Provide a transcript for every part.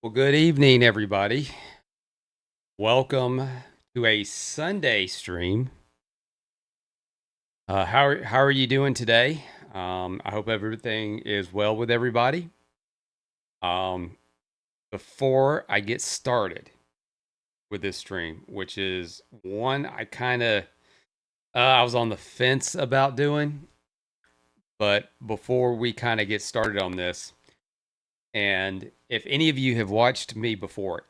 Well, good evening, everybody. Welcome to a Sunday stream. How are you doing today? I hope everything is well with everybody. Um, Before I get started with this stream, which is one I was on the fence about doing, but before we kind of get started on this, and if any of you have watched me before,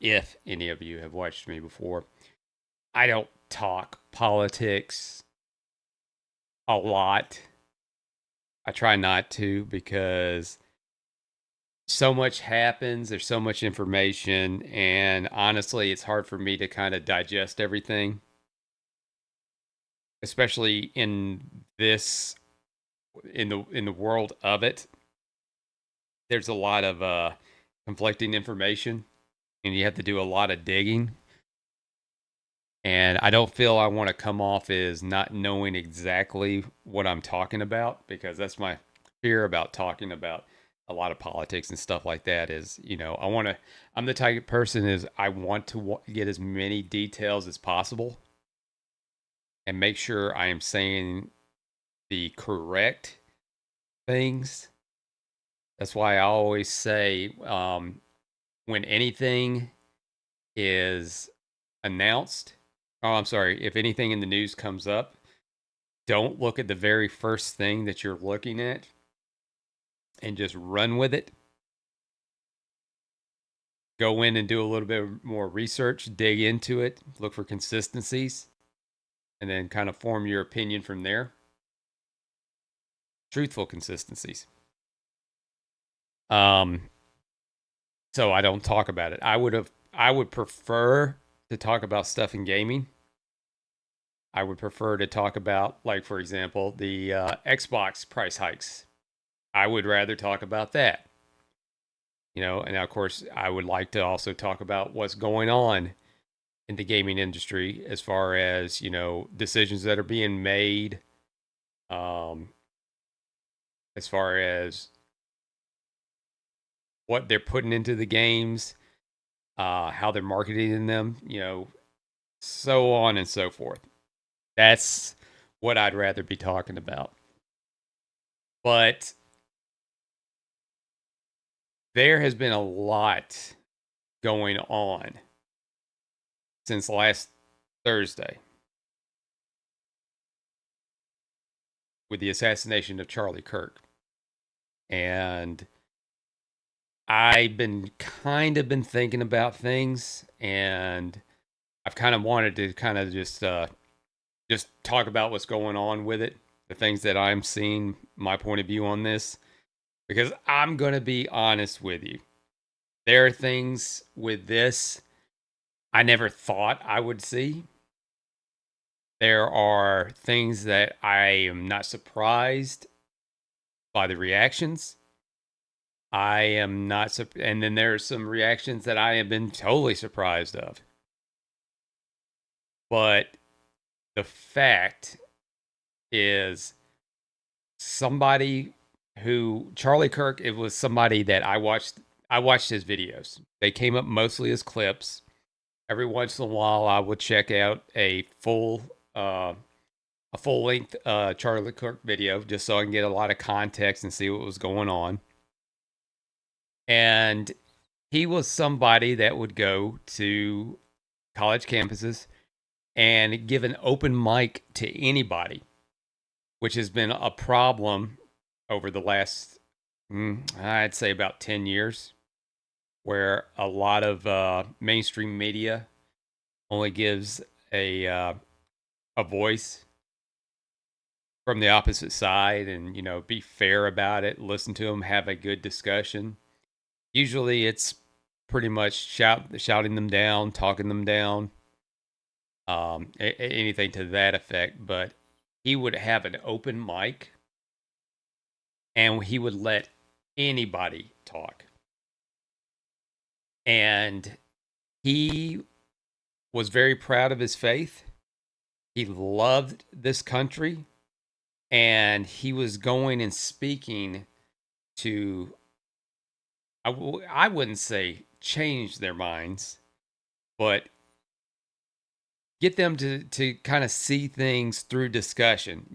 I don't talk politics a lot. I try not to because so much happens, there's so much information, and honestly, it's hard for me to kind of digest everything, especially this in the world of it. There's a lot of conflicting information and you have to do a lot of digging. And I don't feel I want to come off as not knowing exactly what I'm talking about, because that's my fear about talking about a lot of politics and stuff like that. Is, I'm the type of person is I want to get as many details as possible and make sure I am saying the correct things. That's why I always say, when anything is announced, oh, I'm sorry, if anything in the news comes up, don't look at the very first thing that you're looking at and just run with it. Go in and do a little bit more research, dig into it, look for consistencies, and then kind of form your opinion from there. Truthful consistencies. Um, so I don't talk about it. I would prefer to talk about stuff in gaming. I would prefer to talk about, like, for example, the Xbox price hikes. I would rather talk about that. And of course, I would like to also talk about what's going on in the gaming industry as far as, decisions that are being made, um, as far as what they're putting into the games, how they're marketing them, so on and so forth. That's what I'd rather be talking about. But there has been a lot going on since last Thursday with the assassination of Charlie Kirk. And I've been thinking about things, and I've kind of wanted to kind of just talk about what's going on with it, the things that I'm seeing, my point of view on this, because I'm going to be honest with you. There are things with this I never thought I would see. There are things that I am not surprised by the reactions. I am not, and then there are some reactions that I have been totally surprised of. But the fact is, somebody who Charlie Kirk, it was somebody that I watched. I watched his videos. They came up mostly as clips. Every once in a while, I would check out a full length Charlie Kirk video just so I can get a lot of context and see what was going on. And he was somebody that would go to college campuses and give an open mic to anybody, which has been a problem over the last, I'd say, about 10 years, where a lot of mainstream media only gives a voice from the opposite side, and be fair about it, listen to them, have a good discussion. Usually it's pretty much shouting them down, talking them down, anything to that effect. But he would have an open mic and he would let anybody talk. And he was very proud of his faith. He loved this country. And he was going and speaking to, I wouldn't say change their minds, but get them to kind of see things through discussion.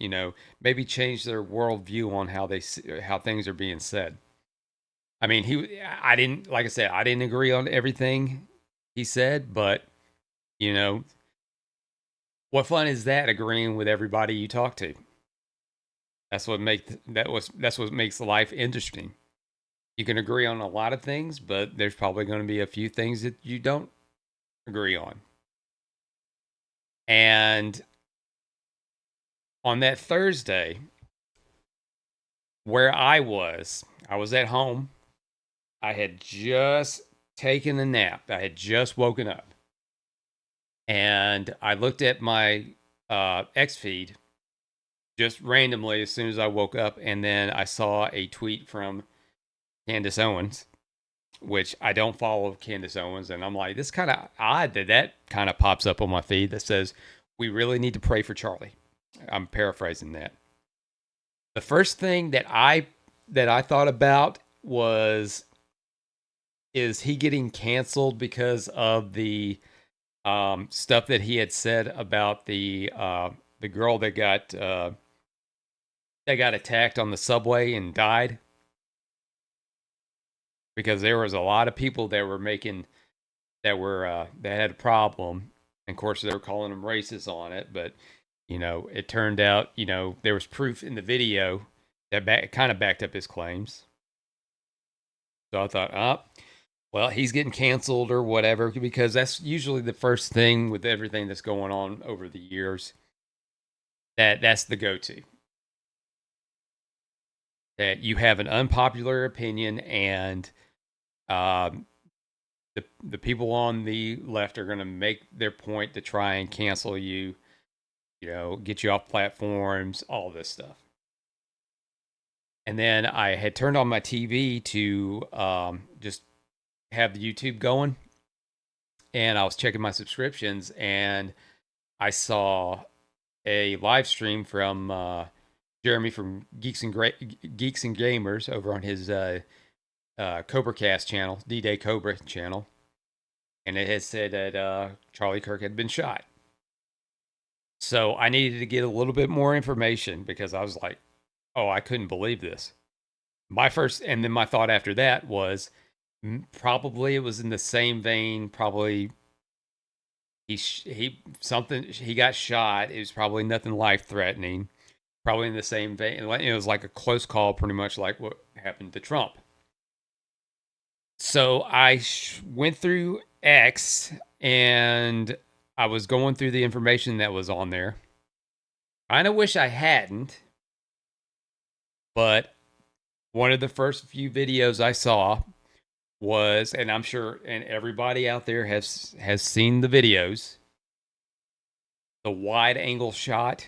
Maybe change their worldview on how things are being said. I mean, I didn't, like I said, I didn't agree on everything he said, but you know, what fun is that agreeing with everybody you talk to? That's what makes life interesting. You can agree on a lot of things, but there's probably going to be a few things that you don't agree on. And on that Thursday, where I was at home. I had just taken a nap. I had just woken up. And I looked at my X feed just randomly as soon as I woke up. And then I saw a tweet from Candace Owens, which I don't follow Candace Owens. And I'm like, this kind of odd that kind of pops up on my feed that says, we really need to pray for Charlie. I'm paraphrasing that. The first thing that I thought about was, is he getting canceled because of the stuff that he had said about the girl that got attacked on the subway and died? Because there was a lot of people that were making that had a problem, and of course they were calling him racist on it. But it turned out there was proof in the video that kind of backed up his claims. So I thought, well, he's getting canceled or whatever, because that's usually the first thing with everything that's going on over the years. That's the go-to. That you have an unpopular opinion, and the people on the left are going to make their point to try and cancel you, get you off platforms, all this stuff. And then I had turned on my TV to just have the YouTube going, and I was checking my subscriptions, and I saw a live stream from Jeremy from Geeks and Gamers over on his CobraCast channel, D-Day Cobra channel, and it had said that Charlie Kirk had been shot. So I needed to get a little bit more information, because I was like, oh, I couldn't believe this. And then my thought after that was, probably it was in the same vein. Probably he got shot. It was probably nothing life threatening. Probably in the same vein. It was like a close call, pretty much like what happened to Trump. So I went through X, and I was going through the information that was on there. I kind of wish I hadn't, but one of the first few videos I saw was, and I'm sure, and everybody out there has seen the videos, the wide angle shot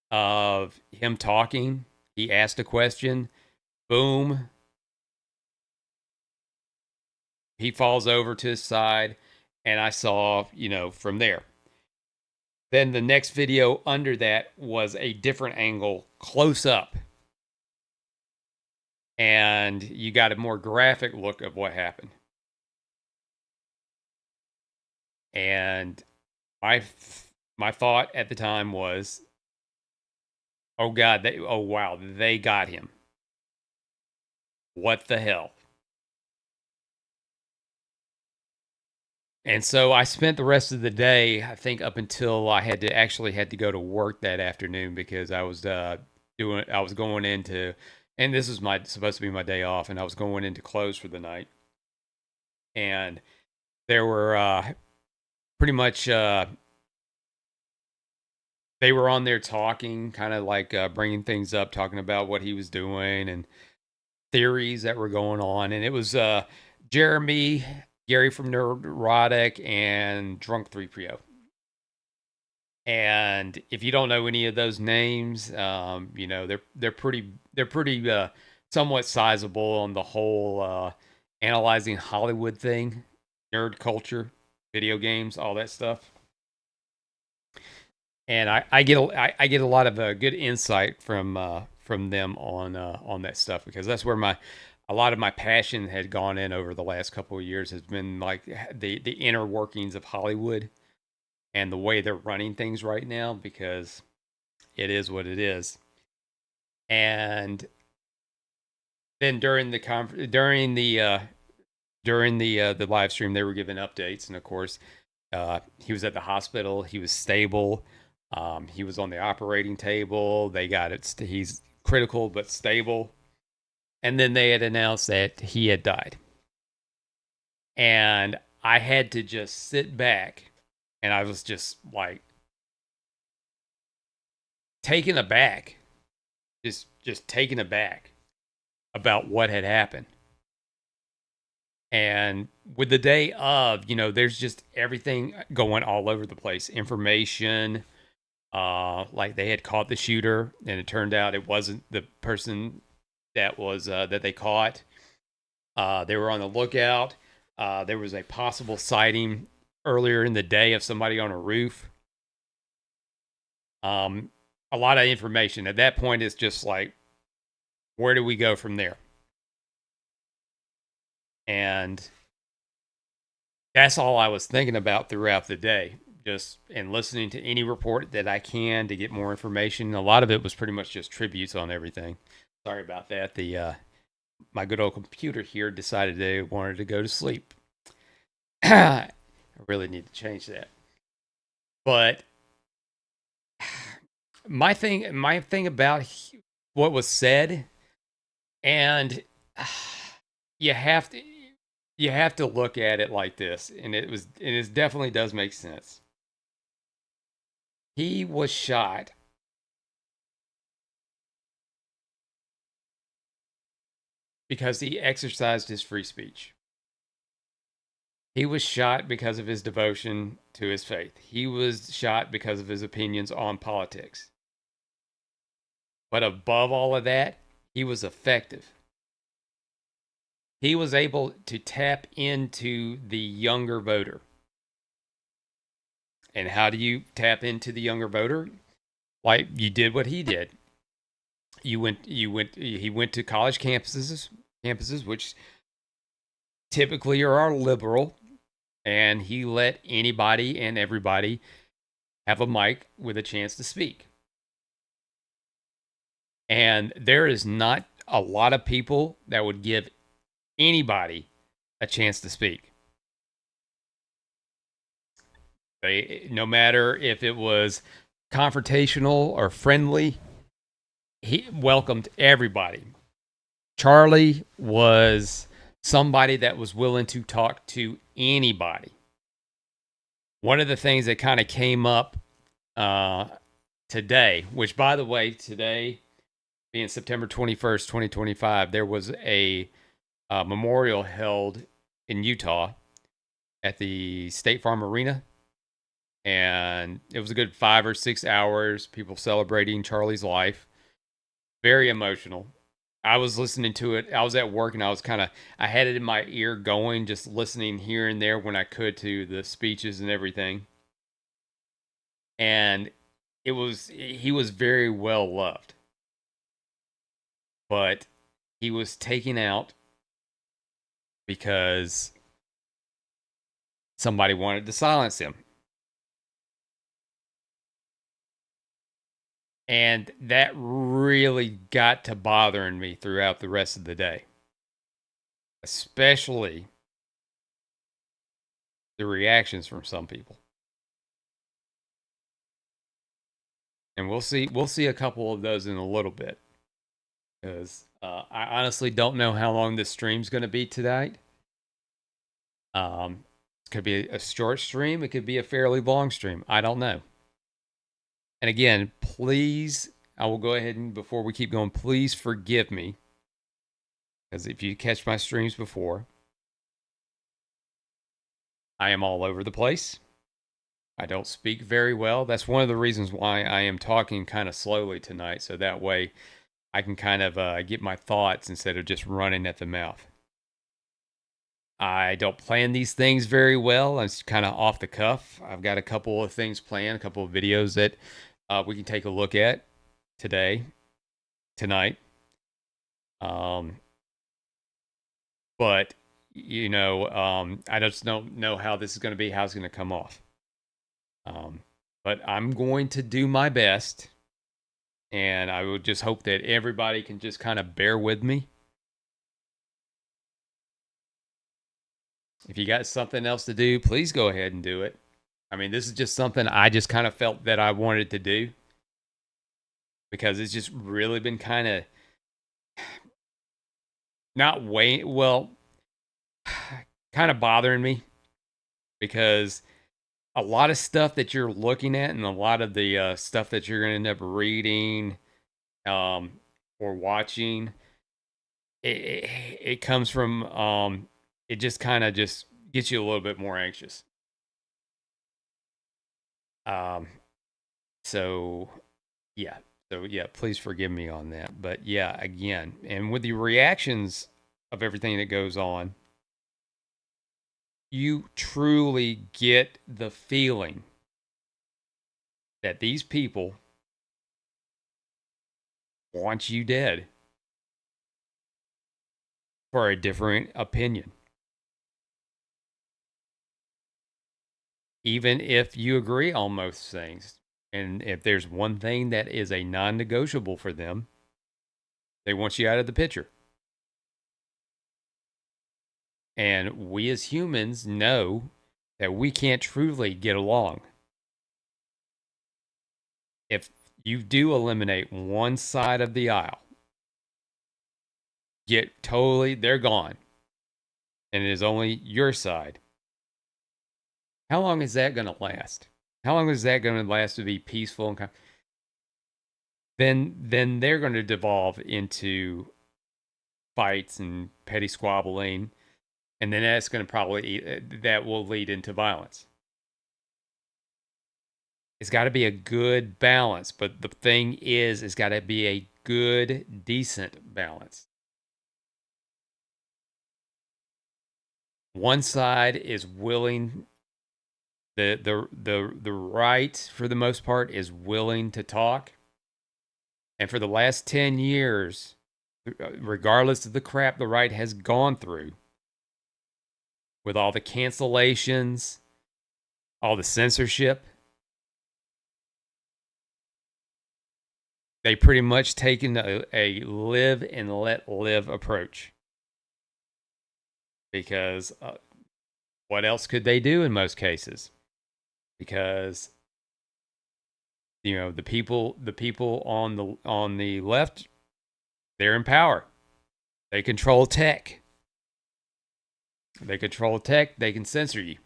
of him talking. He asked a question, boom, he falls over to his side, and I saw, from there. Then the next video under that was a different angle, close up, and you got a more graphic look of what happened. And my thought at the time was, oh God, oh wow, they got him. What the hell? And so I spent the rest of the day, I think, up until I had to go to work that afternoon, because I was going into, and this is supposed to be my day off, and I was going into close for the night. And there were pretty much they were on there talking, kind of like bringing things up, talking about what he was doing and theories that were going on. And it was Jeremy, Gary from Neurotic, and Drunk 3PO. And if you don't know any of those names, they're pretty somewhat sizable on the whole analyzing Hollywood thing, nerd culture, video games, all that stuff. And I get a lot of good insight from them on that stuff, because that's where a lot of my passion had gone in over the last couple of years has been like the inner workings of Hollywood and the way they're running things right now, because it is what it is. And then during the live stream, they were giving updates, and of course, he was at the hospital. He was stable. He was on the operating table. They got it. He's critical but stable. And then they had announced that he had died. And I had to just sit back, and I was just like taken aback, just taken aback about what had happened. And with the day of, there's just everything going all over the place. Information, like they had caught the shooter, and it turned out it wasn't the person that they caught. They were on the lookout. There was a possible sighting earlier in the day of somebody on a roof. A lot of information. At that point, it's just like, where do we go from there? And that's all I was thinking about throughout the day, just and listening to any report that I can to get more information. A lot of it was pretty much just tributes on everything. Sorry about that. The my good old computer here decided they wanted to go to sleep. I really need to change that. But my thing about what was said, and you have to look at it like this, and it definitely does make sense. He was shot because he exercised his free speech. He was shot because of his devotion to his faith. He was shot because of his opinions on politics. But above all of that, he was effective. He was able to tap into the younger voter. And how do you tap into the younger voter? Like you did what he did. He went to college campuses which typically are liberal, and he let anybody and everybody have a mic with a chance to speak. And there is not a lot of people that would give anybody a chance to speak. No matter if it was confrontational or friendly, he welcomed everybody. Charlie was somebody that was willing to talk to anybody. One of the things that kind of came up today, which by the way, today being September 21st, 2025, there was a memorial held in Utah at the State Farm Arena. And it was a good 5 or 6 hours, people celebrating Charlie's life. Very emotional. I was listening to it. I was at work, and I had it in my ear going, just listening here and there when I could to the speeches and everything. And he was very well loved. But he was taken out because somebody wanted to silence him. And that really got to bothering me throughout the rest of the day. Especially the reactions from some people. And we'll see a couple of those in a little bit. Because I honestly don't know how long this stream's going to be tonight. It could be a short stream. It could be a fairly long stream. I don't know. And again, please, I will go ahead and before we keep going, please forgive me. Because if you catch my streams before, I am all over the place. I don't speak very well. That's one of the reasons why I am talking kind of slowly tonight. So that way I can kind of get my thoughts instead of just running at the mouth. I don't plan these things very well. I'm kind of off the cuff. I've got a couple of things planned, a couple of videos that we can take a look at tonight. But I just don't know how this is going to be, how it's going to come off. Um, but I'm going to do my best, and I would just hope that everybody can just kind of bear with me. If you got something else to do, please go ahead and do it. I mean, this is just something I just kind of felt that I wanted to do because it's just really been kind of not way well, kind of bothering me because a lot of stuff that you're looking at and a lot of the stuff that you're going to end up reading um, or watching, it comes from it just kind of just gets you a little bit more anxious. Um, so yeah, please forgive me on that. But yeah, again, and with the reactions of everything that goes on, you truly get the feeling that these people want you dead for a different opinion. Even if you agree on most things. And if there's one thing that is a non negotiable for them, they want you out of the picture. And we as humans know that we can't truly get along. If you do eliminate one side of the aisle, they're gone. And it is only your side. How long is that going to last? How long is that going to last to be peaceful and then they're going to devolve into fights and petty squabbling, and then that's going to that will lead into violence. It's got to be a good balance, but the thing is, it's got to be a good, decent balance. One side is willing, the right for the most part is willing to talk, and for the last 10 years, regardless of the crap the right has gone through, with all the cancellations, all the censorship, they pretty much taken a live and let live approach. Because what else could they do in most cases? Because the people on the left, they're in power. They control tech. They control tech. They can censor you.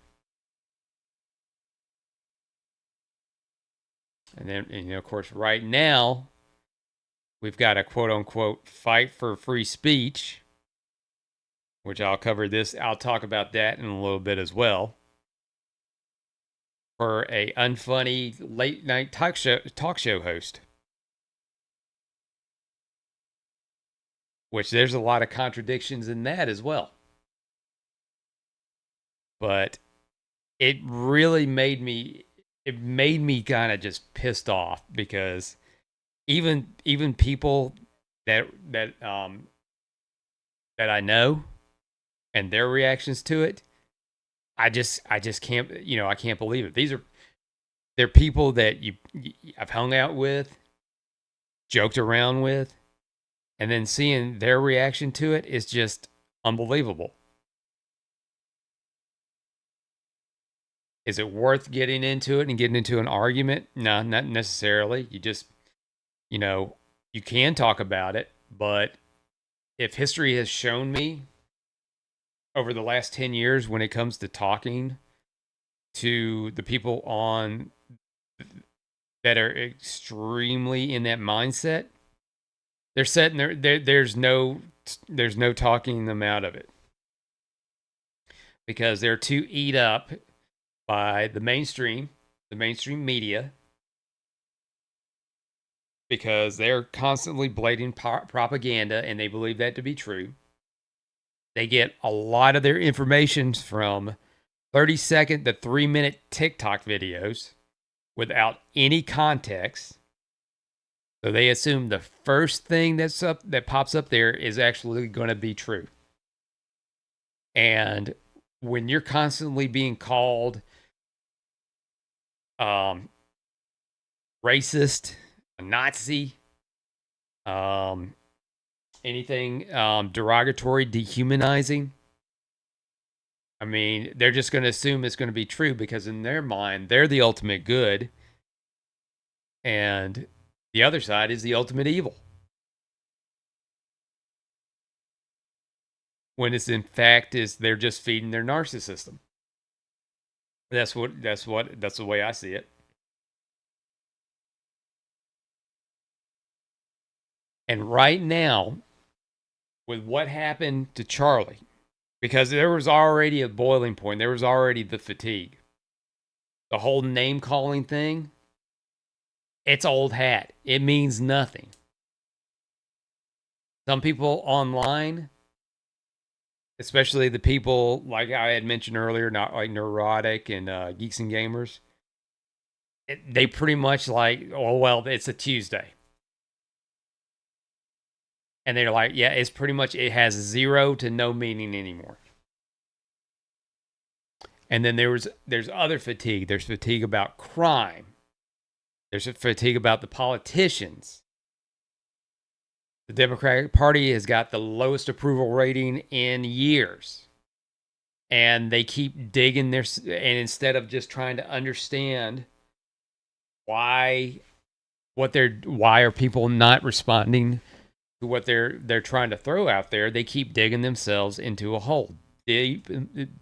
And then, of course, right now, we've got a quote unquote fight for free speech, which I'll talk about that in a little bit as well. For a unfunny late night talk show host. Which there's a lot of contradictions in that as well. But it really made me kind of just pissed off because even people that I know and their reactions to it, I just can't, I can't believe it. They're people that I've hung out with, joked around with, and then seeing their reaction to it is just unbelievable. Is it worth getting into it and getting into an argument? No, not necessarily. You just, you can talk about it, but if history has shown me over the last 10 years when it comes to talking to the people that are extremely in that mindset, they're setting there's no talking them out of it because they're too eat up by the mainstream media, because they're constantly blading propaganda and they believe that to be true. They get a lot of their information from 30-second to 3-minute TikTok videos without any context. So they assume the first thing that pops up there is actually going to be true. And when you're constantly being called um, racist, a Nazi, um, anything derogatory, dehumanizing, I mean, they're just going to assume it's going to be true because in their mind, they're the ultimate good, and the other side is the ultimate evil. When it's in fact is they're just feeding their narcissism. That's the way I see it. And right now, with what happened to Charlie, because there was already a boiling point, there was already the fatigue. The whole name calling thing, it's old hat. It means nothing. Some people online, especially the people like I had mentioned earlier, not like neurotic and geeks and gamers, they pretty much like, oh, well, it's a Tuesday. And they're like, yeah, it's pretty much, it has zero to no meaning anymore. And then there's other fatigue. There's fatigue about crime. There's a fatigue about the politicians. The Democratic Party has got the lowest approval rating in years. And they keep digging their, and instead of just trying to understand why are people not responding to what they're trying to throw out there, they keep digging themselves into a hole. Deepen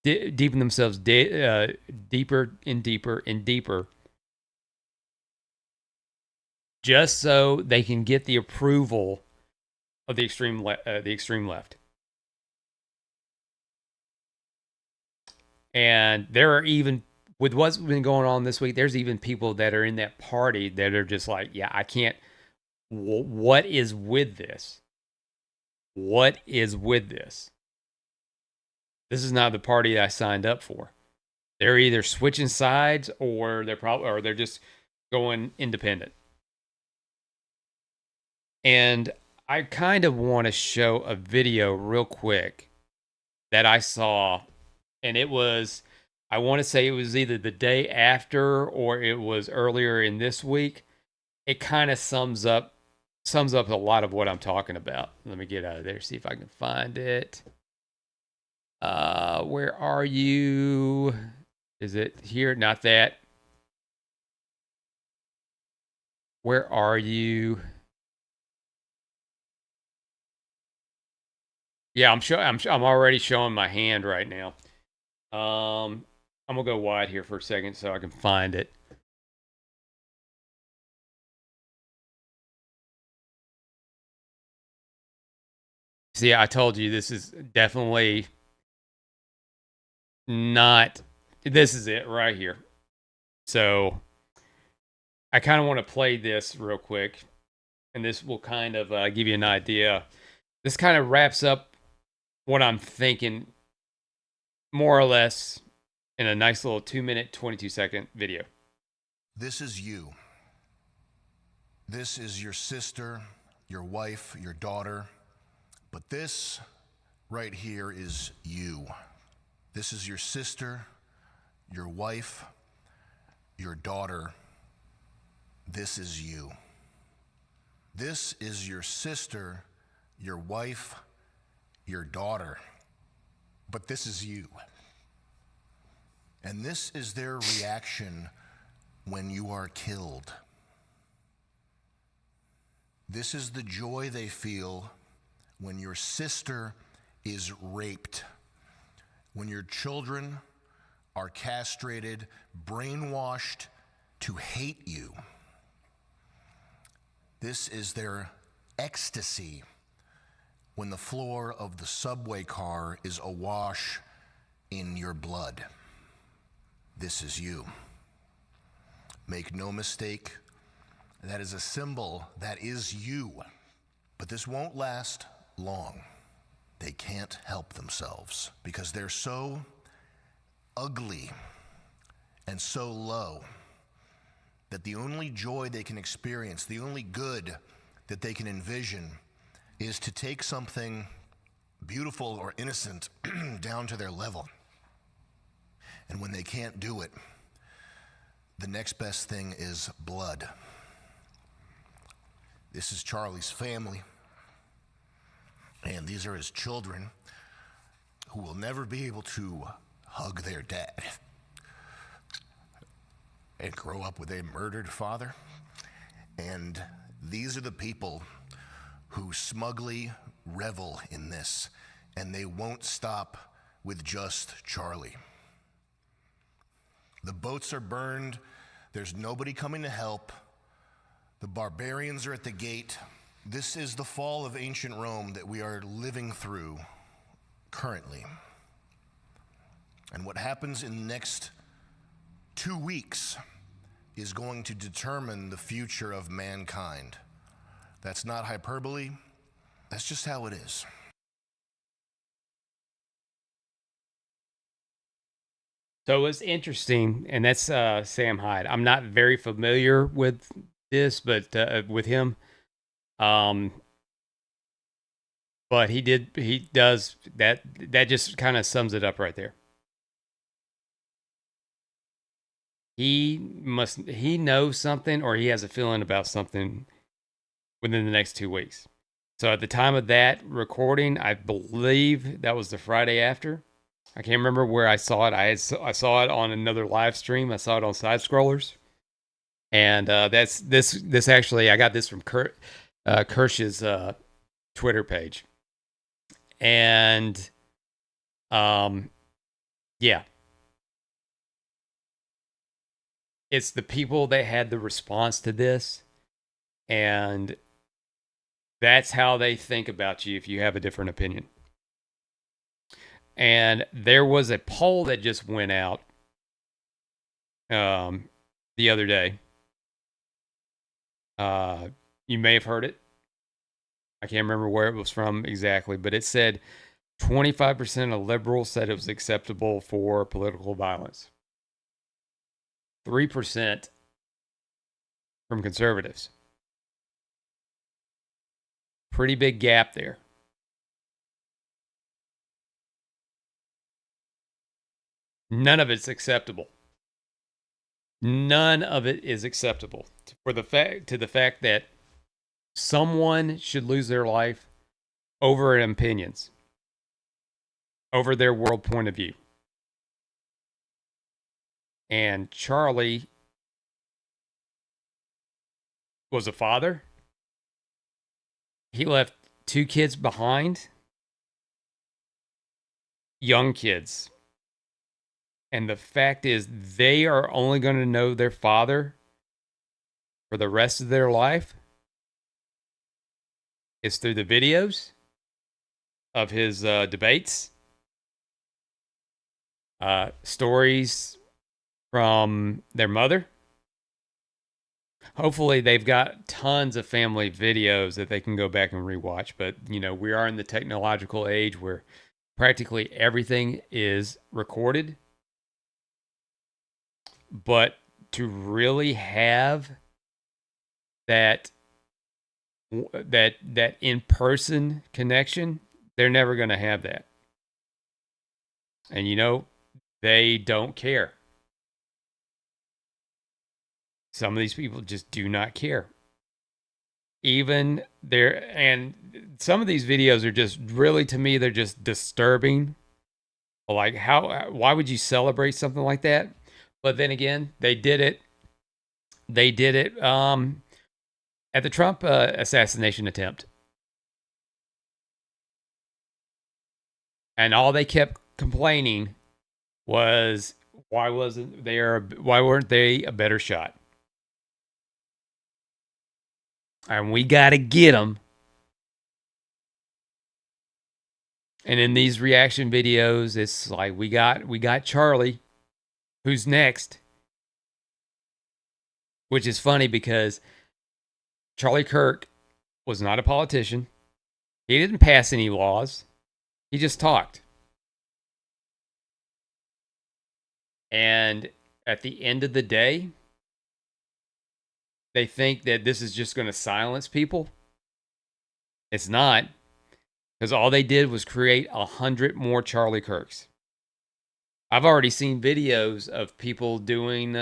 themselves deeper and deeper and deeper, just so they can get the approval of the extreme left. And there are even, with what's been going on this week, there's even people that are in that party that are just like, yeah, I can't. What is with this? What is with this? This is not the party I signed up for. They're either switching sides or they're just going independent. And I kind of want to show a video real quick that I saw, and it was, I want to say it was either the day after or it was earlier in this week. It kind of sums up a lot of what I'm talking about. Let me get out of there, see if I can find it. Where are you? Is it here? Not that. Where are you? Yeah, I'm already showing my hand right now. I'm gonna go wide here for a second so I can find it. See, I told you this is definitely not. This is it right here. So I kind of want to play this real quick, and this will kind of give you an idea. This kind of wraps up what I'm thinking, more or less, in a nice little 2-minute, 22-second video. This is you. This is your sister, your wife, your daughter. But this right here is you. This is your sister, your wife, your daughter. This is you. This is your sister, your wife, your daughter. But this is you. And this is their reaction when you are killed. This is the joy they feel when your sister is raped, when your children are castrated, brainwashed to hate you. This is their ecstasy when the floor of the subway car is awash in your blood. This is you. Make no mistake, that is a symbol that is you. But this won't last long. They can't help themselves because they're so ugly and so low that the only joy they can experience, the only good that they can envision, is to take something beautiful or innocent down to their level. And when they can't do it, the next best thing is blood. This is Charlie's family, and these are his children who will never be able to hug their dad and grow up with a murdered father. And these are the people who smugly revel in this, and they won't stop with just Charlie. The boats are burned. There's nobody coming to help. The barbarians are at the gate. This is the fall of ancient Rome that we are living through currently. And what happens in the next 2 weeks is going to determine the future of mankind. That's not hyperbole. That's just how it is. So it's interesting, and that's Sam Hyde. I'm not very familiar with this, but with him, but he does that. That just kind of sums it up right there. He knows something, or he has a feeling about something within the next 2 weeks. So at the time of that recording, I believe that was the Friday after. I can't remember where I saw it. I saw it on another live stream. I saw it on Side Scrollers, and that's this actually. I got this from Kirsch's Twitter page, and yeah, it's the people that had the response to this, and that's how they think about you if you have a different opinion. And there was a poll that just went out the other day. You may have heard it. I can't remember where it was from exactly, but it said 25% of liberals said it was acceptable for political violence. 3% from conservatives. Pretty big gap there. None of it's acceptable. None of it is acceptable to the fact that someone should lose their life over opinions, over their world point of view. And Charlie was a father. He left 2 kids behind, young kids. And the fact is, they are only going to know their father for the rest of their life is through the videos of his debates, stories from their mother. Hopefully, they've got tons of family videos that they can go back and rewatch. But, you know, we are in the technological age where practically everything is recorded. But to really have that in-person connection, they're never going to have that. And you know, they don't care. Some of these people just do not care. Even there, and some of these videos are just really, to me, they're just disturbing. Like, why would you celebrate something like that? But then again, they did it. They did it at the Trump assassination attempt. And all they kept complaining was, why weren't they a better shot? And we got to get them. And in these reaction videos, it's like we got Charlie. Who's next? Which is funny because Charlie Kirk was not a politician. He didn't pass any laws. He just talked. And at the end of the day, they think that this is just going to silence people. It's not. because all they did was create 100 more Charlie Kirks. I've already seen videos of people doing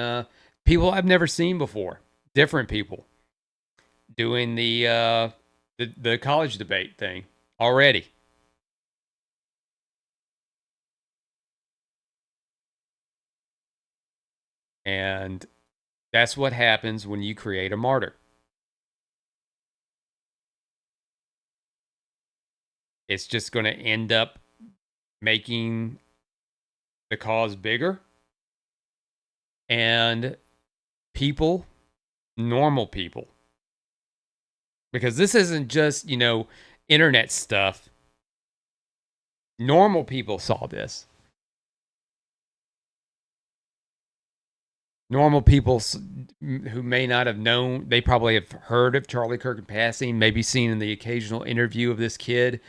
people I've never seen before, different people doing the college debate thing already. And that's what happens when you create a martyr. It's just going to end up making the cause bigger, and people, normal people, because this isn't just, internet stuff. Normal people saw this. Normal people who may not have known, they probably have heard of Charlie Kirk in passing, maybe seen in the occasional interview of this kid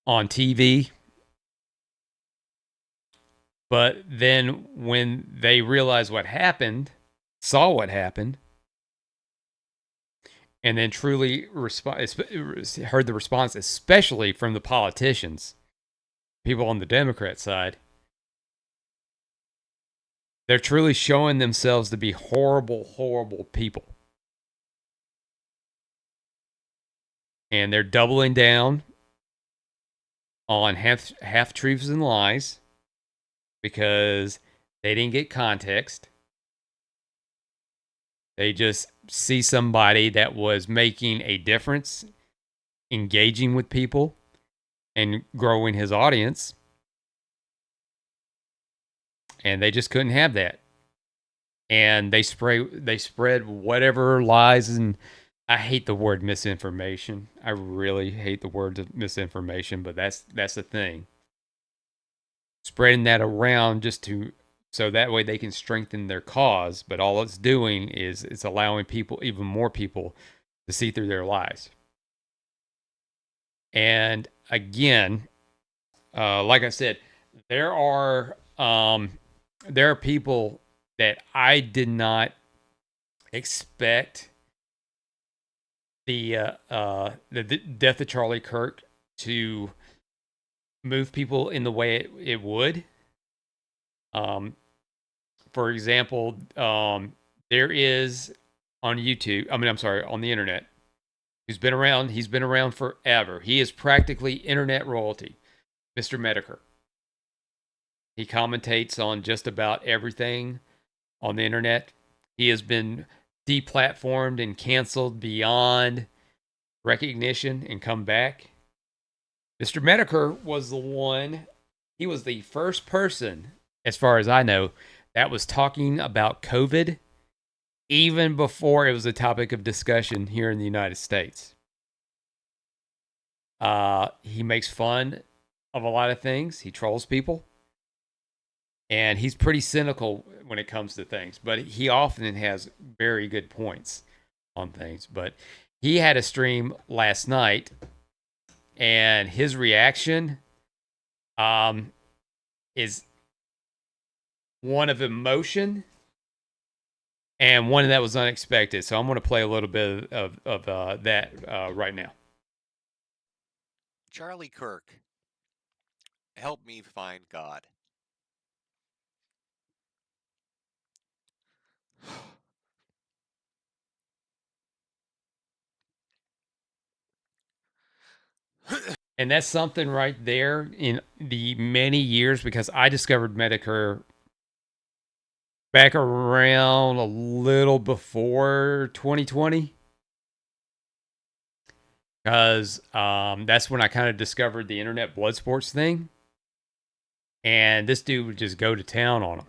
on TV. But then when they realized what happened, saw what happened, and then truly heard the response, especially from the politicians, people on the Democrat side, they're truly showing themselves to be horrible, horrible people. And they're doubling down on half truths and lies because they didn't get context. They just see somebody that was making a difference, engaging with people, and growing his audience. And they just couldn't have that. And they spread whatever lies, and I hate the word misinformation. I really hate the word misinformation, but that's the thing. Spreading that around just so that way they can strengthen their cause, but all it's doing is it's allowing people, even more people, to see through their lies. And again, like I said, there are people that I did not expect the death of Charlie Kirk to move people in the way it would. For example, there is on YouTube, on the internet, he's been around forever. He is practically internet royalty, Mr. Medicare. He commentates on just about everything on the internet. He has been deplatformed and canceled beyond recognition and come back. Mr. Medicare was he was the first person, as far as I know, that was talking about COVID even before it was a topic of discussion here in the United States. He makes fun of a lot of things. He trolls people. And he's pretty cynical when it comes to things, but he often has very good points on things. But he had a stream last night, and his reaction is one of emotion and one that was unexpected. So I'm going to play a little bit of that right now. Charlie Kirk, help me find God. And that's something right there in the many years, because I discovered Medicare back around a little before 2020. Because that's when I kind of discovered the internet blood sports thing. And this dude would just go to town on them.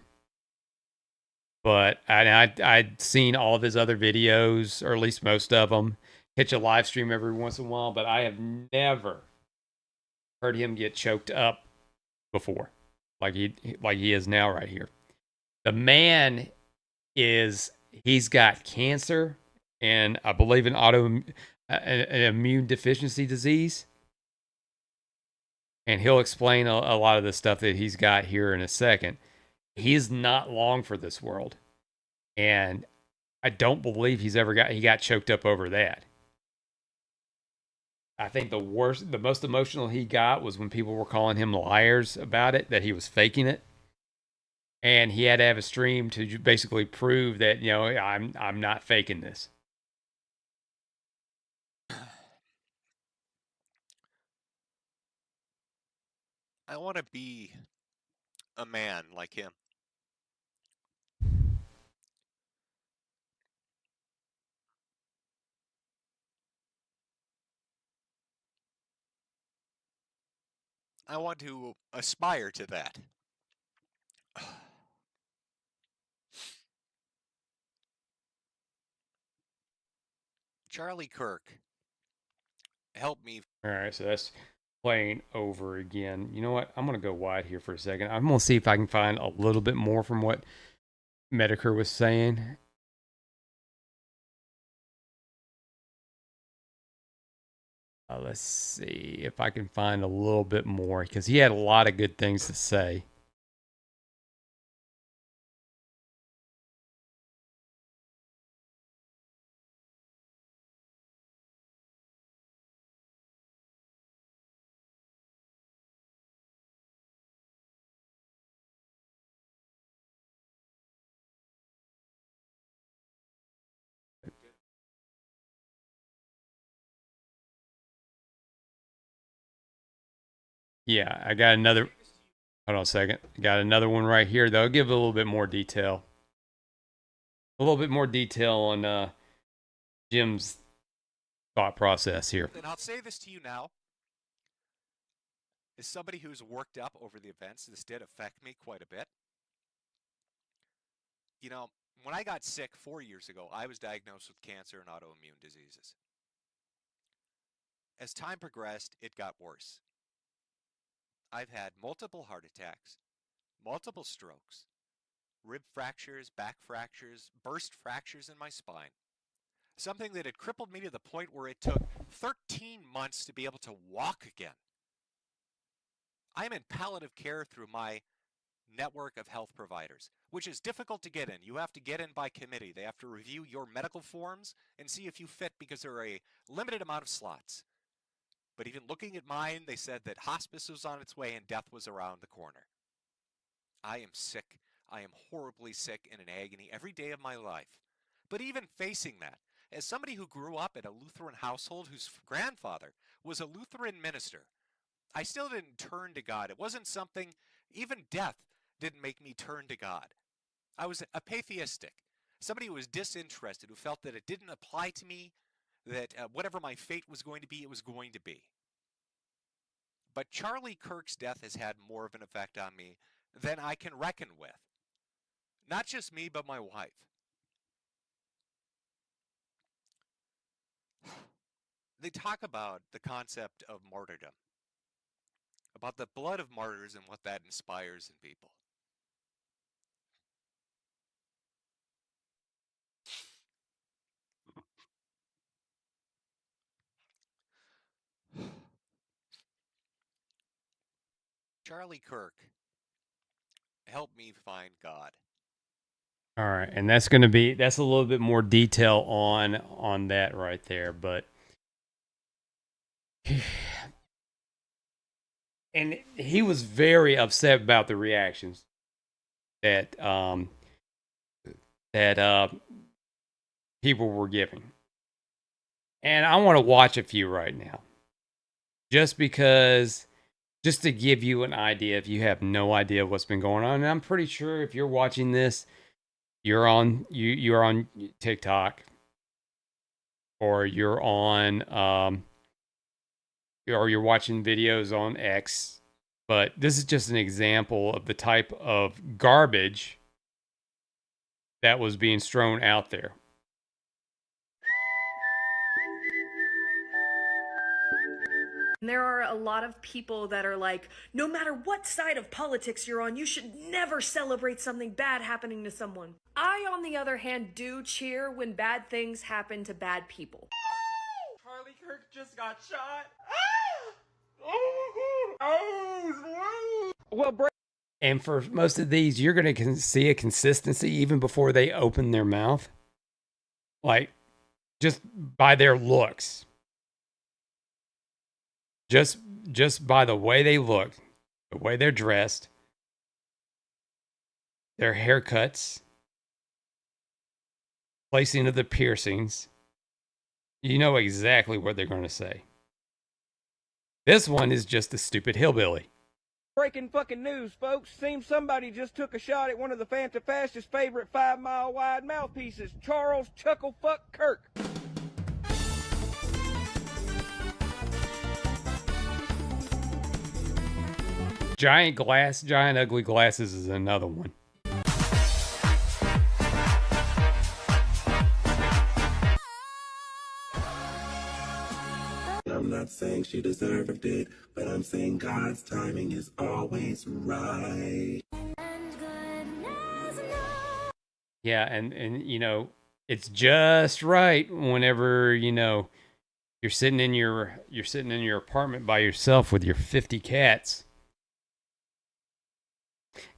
But I'd seen all of his other videos, or at least most of them, catch a live stream every once in a while, but I have never heard him get choked up before, like he is now right here. The man he's got cancer and I believe an immune deficiency disease. And he'll explain a lot of the stuff that he's got here in a second. He is not long for this world. And I don't believe he got choked up over that. I think the most emotional he got was when people were calling him liars about it, that he was faking it, and he had to have a stream to basically prove that I'm not faking this. I want to be a man like him. I want to aspire to that. Charlie Kirk, help me. All right, so that's playing over again. You know what? I'm gonna go wide here for a second. I'm gonna see if I can find a little bit more from what Medicare was saying. Let's see if I can find a little bit more because he had a lot of good things to say. Yeah, I got another. Hold on a second. I got another one right here. They'll give a little bit more detail. A little bit more detail on Jim's thought process here. And I'll say this to you now. As somebody who's worked up over the events, this did affect me quite a bit. You know, when I got sick 4 years ago, I was diagnosed with cancer and autoimmune diseases. As time progressed, it got worse. I've had multiple heart attacks, multiple strokes, rib fractures, back fractures, burst fractures in my spine. Something that had crippled me to the point where it took 13 months to be able to walk again. I'm in palliative care through my network of health providers, which is difficult to get in. You have to get in by committee. They have to review your medical forms and see if you fit because there are a limited amount of slots. But even looking at mine, they said that hospice was on its way and death was around the corner. I am sick. I am horribly sick and in agony every day of my life. But even facing that, as somebody who grew up in a Lutheran household whose grandfather was a Lutheran minister, I still didn't turn to God. It wasn't something, even death didn't make me turn to God. I was apatheistic, somebody who was disinterested, who felt that it didn't apply to me, that whatever my fate was going to be, it was going to be. But Charlie Kirk's death has had more of an effect on me than I can reckon with. Not just me, but my wife. They talk about the concept of martyrdom, about the blood of martyrs and what that inspires in people. Charlie Kirk, help me find God. All right, and that's a little bit more detail on that right there, but and he was very upset about the reactions that that people were giving. And I want to watch a few right now. Just because just to give you an idea if you have no idea what's been going on. And I'm pretty sure if you're watching this, you're on TikTok or you're on or you're watching videos on X. But this is just an example of the type of garbage that was being strewn out there. And there are a lot of people that are like, no matter what side of politics you're on, you should never celebrate something bad happening to someone. I, on the other hand, do cheer when bad things happen to bad people. Charlie Kirk just got shot. And for most of these, you're going to see a consistency even before they open their mouth. Like, just by their looks. just by the way they look, the way they're dressed, their haircuts, placing of the piercings, you know exactly what they're going to say. This one is just a stupid hillbilly. Breaking fucking news, folks. Seems somebody just took a shot at one of the Fantafast's favorite 5-mile wide mouthpieces, Charles Chucklefuck Kirk. Giant ugly glasses is another one. I'm not saying she deserved it, but I'm saying God's timing is always right. Yeah, and you know, it's just right whenever, you know, you're sitting in your apartment by yourself with your 50 cats.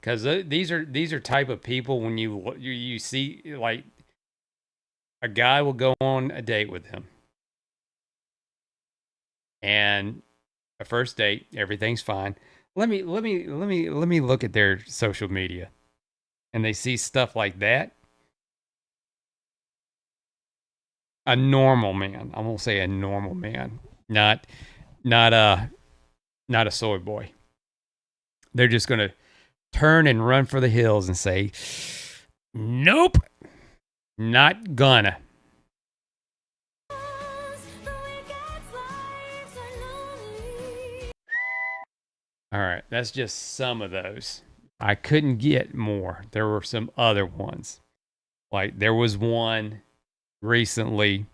Cuz these are type of people when you see, like, a guy will go on a date with him. And a first date, everything's fine. Let me look at their social media. And they see stuff like that. A normal man, I'm gonna say a normal man, not a soy boy. They're just gonna turn and run for the hills and say, "Nope, not gonna." All right, that's just some of those. I couldn't get more. There were some other ones. Like, there was one recently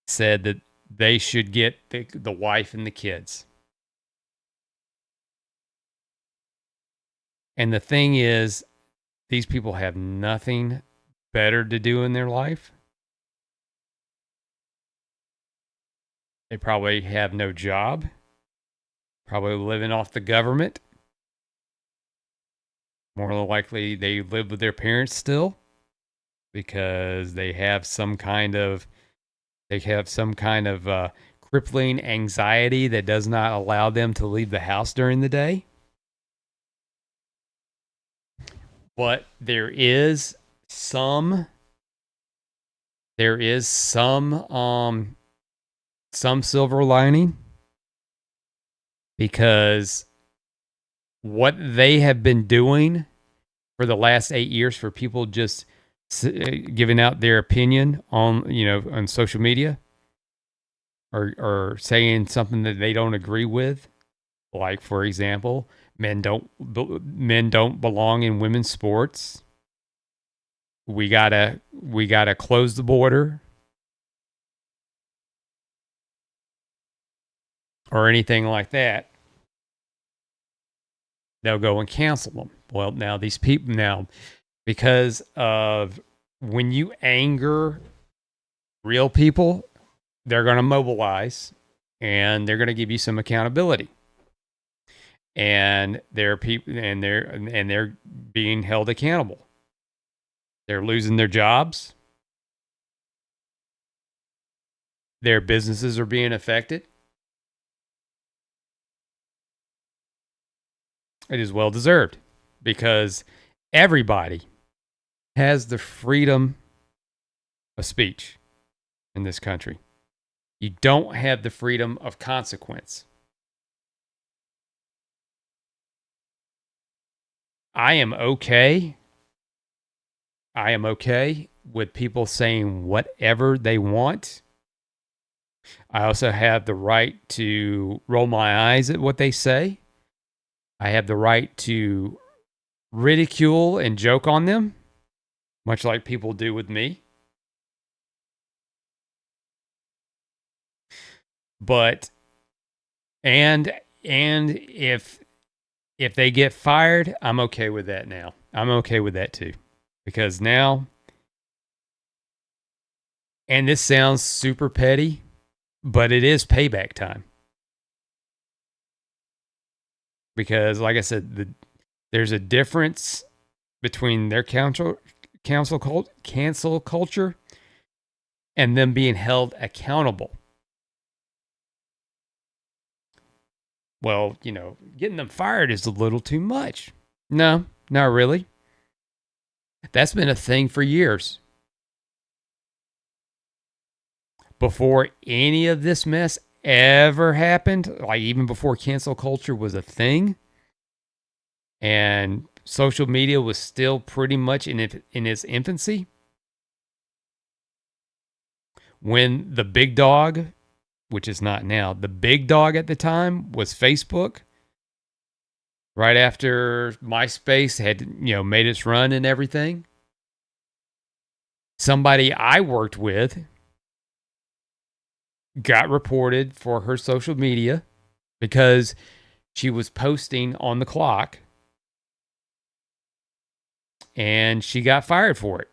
said that they should get the wife and the kids. And the thing is, these people have nothing better to do in their life. They probably have no job. Probably living off the government. More than likely, they live with their parents still because they have some kind of crippling anxiety that does not allow them to leave the house during the day. But there is some silver lining, because what they have been doing for the last 8 years for people just giving out their opinion on social media or saying something that they don't agree with, like, for example, men don't belong in women's sports. We gotta close the border, or anything like that. They'll go and cancel them. Well, now these people, because of when you anger real people, they're going to mobilize and they're going to give you some accountability. And they're being held accountable. They're losing their jobs. Their businesses are being affected. It is well deserved, because everybody has the freedom of speech in this country. You don't have the freedom of consequence. I am okay with people saying whatever they want. I also have the right to roll my eyes at what they say. I have the right to ridicule and joke on them, much like people do with me. But and if they get fired, I'm okay with that now. I'm okay with that too. Because now, and this sounds super petty, but it is payback time. Because, like I said, there's a difference between their cancel culture and them being held accountable. Well, getting them fired is a little too much. No, not really. That's been a thing for years. Before any of this mess ever happened, like even before cancel culture was a thing, and social media was still pretty much in its infancy, when the big dog, which is not now, the big dog at the time was Facebook, right after MySpace had, made its run and everything. Somebody I worked with got reported for her social media because she was posting on the clock, and she got fired for it.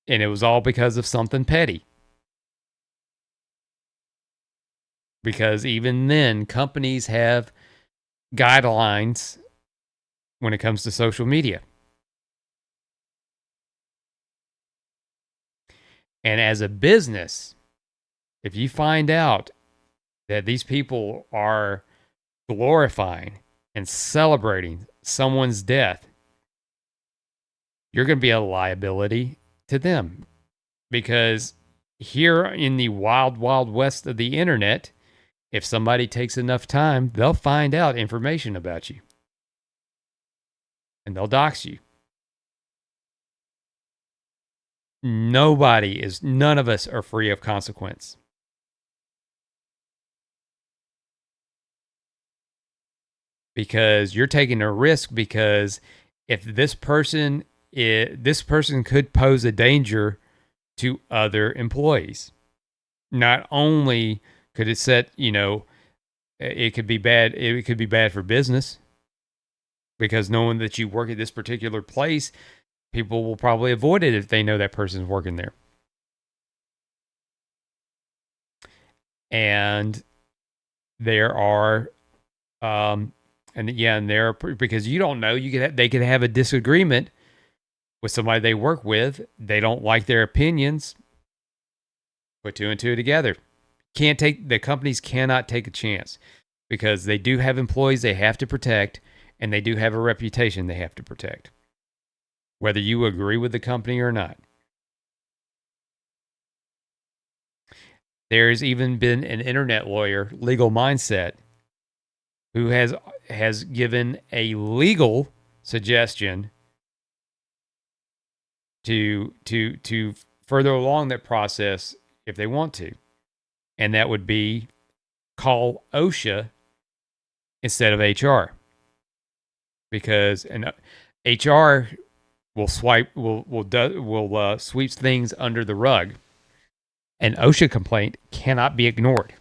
And it was all because of something petty. Because even then, companies have guidelines when it comes to social media. And as a business, if you find out that these people are glorifying and celebrating someone's death, you're going to be a liability to them. Because here in the wild, wild west of the internet, if somebody takes enough time, they'll find out information about you. And they'll dox you. None of us are free of consequence. Because you're taking a risk, because if this person could pose a danger to other employees. Not only could it set, it could be bad for business, because knowing that you work at this particular place, people will probably avoid it if they know that person's working there. And there are, because you don't know, they could have a disagreement with somebody they work with. They don't like their opinions. Put two and two together. The companies cannot take a chance, because they do have employees they have to protect, and they do have a reputation they have to protect, whether you agree with the company or not. There's even been an internet lawyer, Legal Mindset, who has given a legal suggestion to further along that process if they want to. And that would be call OSHA instead of HR. Because HR will sweep things under the rug. An OSHA complaint cannot be ignored.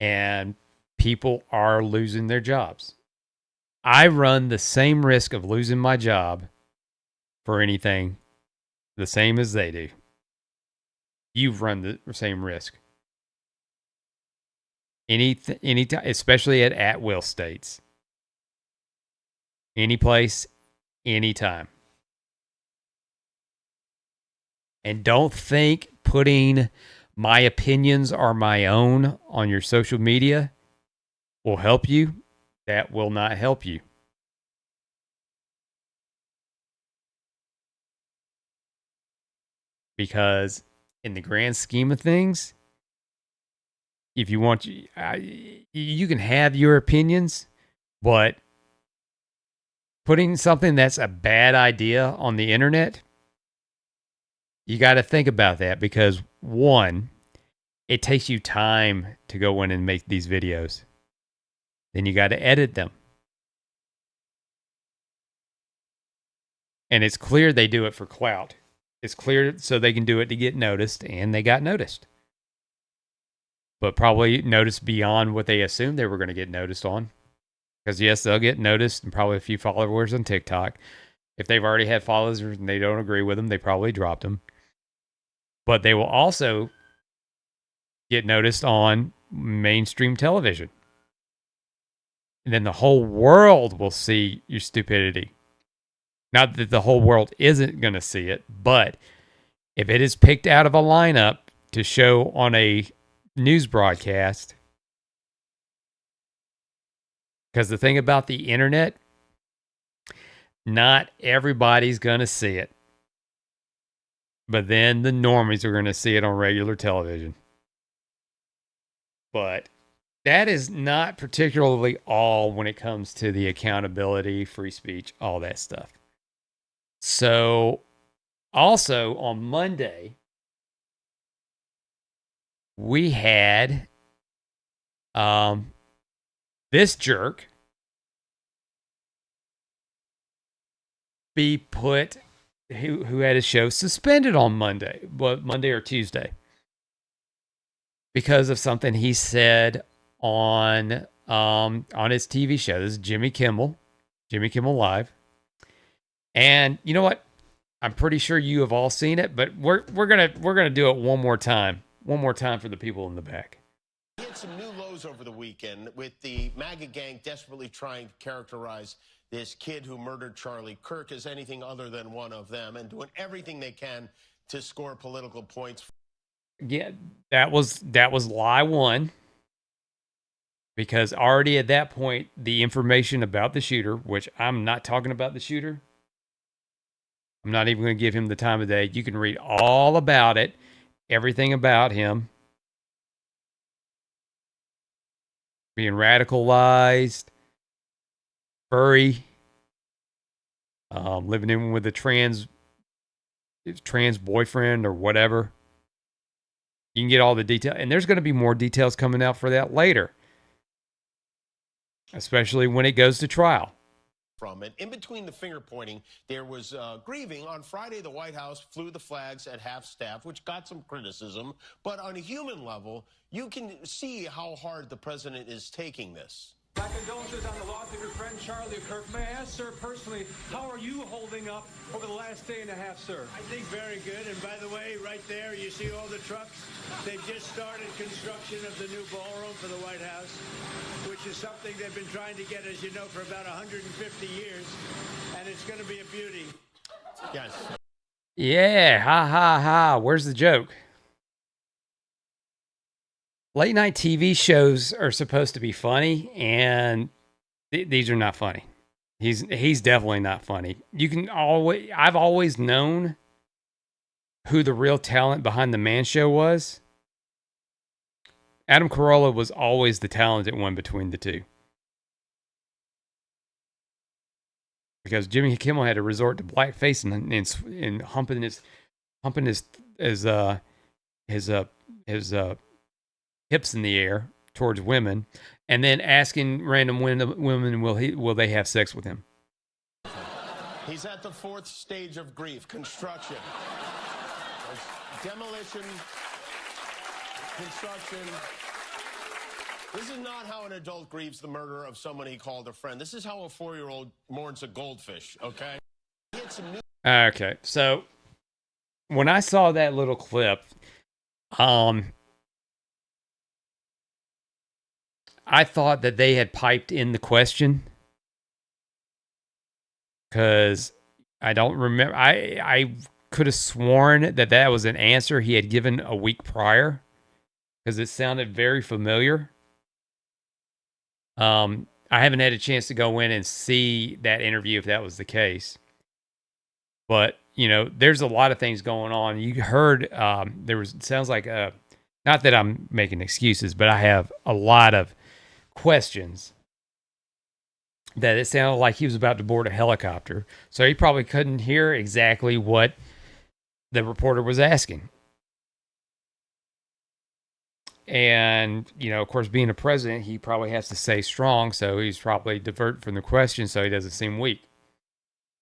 And people are losing their jobs. I run the same risk of losing my job for anything, the same as they do. You've run the same risk. Anytime, especially at will states. Any place, anytime. And don't think putting my opinions are my own on your social media will help you. That will not help you. Because in the grand scheme of things, if you want, you can have your opinions, but putting something that's a bad idea on the internet, you got to think about that, because one, it takes you time to go in and make these videos. Then you got to edit them. And it's clear they do it for clout. It's clear so they can do it to get noticed, and they got noticed. But probably noticed beyond what they assumed they were going to get noticed on. Because yes, they'll get noticed, and probably a few followers on TikTok. If they've already had followers and they don't agree with them, they probably dropped them. But they will also get noticed on mainstream television. And then the whole world will see your stupidity. Not that the whole world isn't going to see it, but if it is picked out of a lineup to show on a news broadcast, because the thing about the internet, not everybody's going to see it. But then the normies are going to see it on regular television. But that is not particularly all when it comes to the accountability, free speech, all that stuff. So, also on Monday, we had this jerk be put, who had his show suspended on Monday or Tuesday, because of something he said on his TV show. This is Jimmy Kimmel Live. And you know what? I'm pretty sure you have all seen it, but we're gonna do it one more time for the people in the back. He had some new lows over the weekend with the MAGA gang desperately trying to characterize this kid who murdered Charlie Kirk as anything other than one of them, and doing everything they can to score political points. Yeah, that was lie one. Because already at that point, the information about the shooter, which I'm not talking about the shooter, I'm not even going to give him the time of day. You can read all about it, everything about him. Being radicalized, furry, living in with a trans boyfriend or whatever. You can get all the detail, and there's going to be more details coming out for that later, especially when it goes to trial. From it. In between the finger pointing, there was grieving. On Friday, the White House flew the flags at half staff, which got some criticism. But on a human level, you can see how hard the president is taking this. My condolences on the loss of your friend Charlie Kirk. May I ask, sir, personally, how are you holding up over the last day and a half, sir? I think very good. And by the way, right there, you see all the trucks? They've just started construction of the new ballroom for the White House, which is something they've been trying to get, as you know, for about 150 years. And it's going to be a beauty. Yes. Yeah, ha, ha, ha. Where's the joke? Late night TV shows are supposed to be funny, and these are not funny. He's definitely not funny. I've always known who the real talent behind the Man Show was. Adam Carolla was always the talented one between the two, because Jimmy Kimmel had to resort to blackface and humping his hips in the air towards women, and then asking random women will they have sex with him. He's at the fourth stage of grief: construction, demolition, construction. This is not how an adult grieves the murder of someone he called a friend. This is how a 4-year-old mourns a goldfish. Okay. Okay, so when I saw that little clip, I thought that they had piped in the question, because I don't remember. I could have sworn that was an answer he had given a week prior, because it sounded very familiar. I haven't had a chance to go in and see that interview if that was the case. But, there's a lot of things going on. You heard sounds like, not that I'm making excuses, but I have a lot of questions that it sounded like he was about to board a helicopter. So he probably couldn't hear exactly what the reporter was asking. And, of course, being a president, he probably has to stay strong. So he's probably diverted from the question so he doesn't seem weak.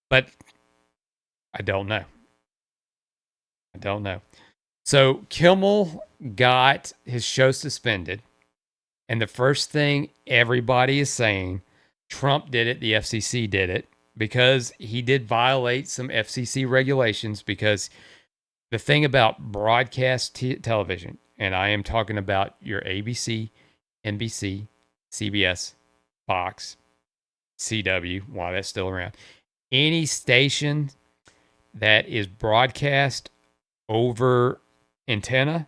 But I don't know. So Kimmel got his show suspended. And the first thing everybody is saying, Trump did it, the FCC did it, because he did violate some FCC regulations. Because the thing about broadcast television, and I am talking about your ABC, NBC, CBS, Fox, CW, while that's still around, any station that is broadcast over antenna,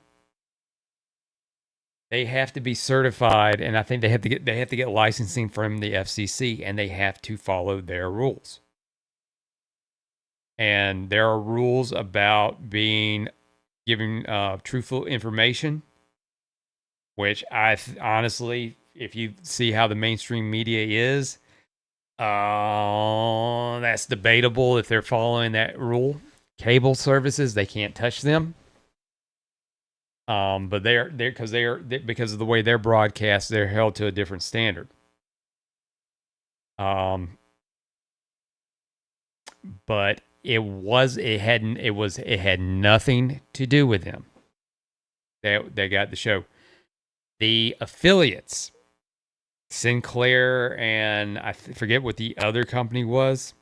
they have to be certified, and I think they have to get licensing from the FCC, and they have to follow their rules. And there are rules about giving truthful information, which honestly, if you see how the mainstream media is, that's debatable if they're following that rule. Cable services, they can't touch them. But because of the way they're broadcast, they're held to a different standard. But it had nothing to do with them. They got the show. The affiliates, Sinclair, and I forget what the other company was.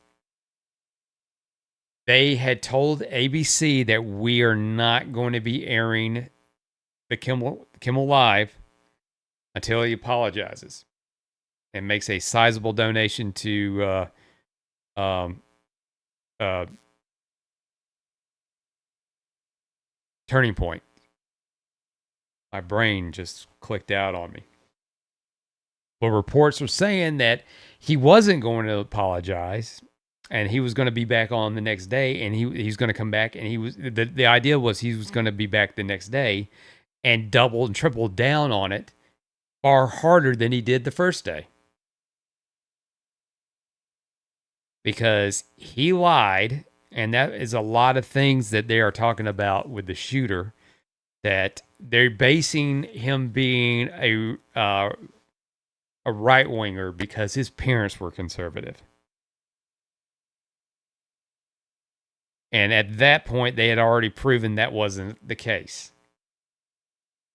They had told ABC that we are not going to be airing the Kimmel Live until he apologizes and makes a sizable donation to Turning Point. My brain just clicked out on me. But reports were saying that he wasn't going to apologize, and he was going to be back on the next day, and he's going to come back, and the idea was he was going to be back the next day and double and triple down on it far harder than he did the first day. Because he lied, and that is a lot of things that they are talking about with the shooter, that they're basing him being a right-winger because his parents were conservative. And at that point, they had already proven that wasn't the case.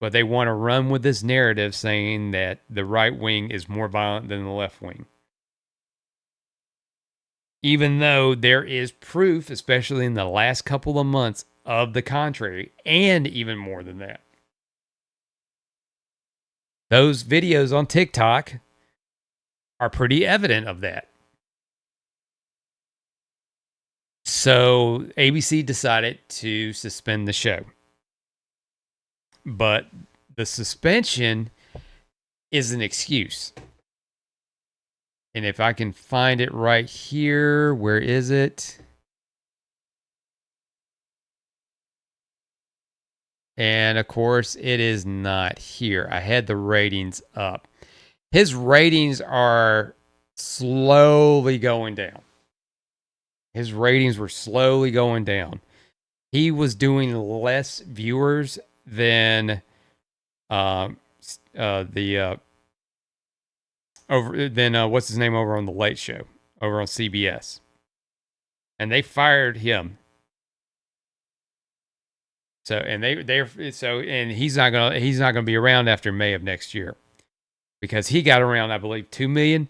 But they want to run with this narrative saying that the right wing is more violent than the left wing. Even though there is proof, especially in the last couple of months, of the contrary, and even more than that. Those videos on TikTok are pretty evident of that. So ABC decided to suspend the show. But the suspension is an excuse. And if I can find it right here, where is it? And of course, it is not here. I had the ratings up. His ratings are slowly going down. His ratings were slowly going down. He was doing less viewers than what's his name over on the Late Show over on CBS, and they fired him. So and he's not gonna be around after May of next year, because he got around, I believe, 2 million.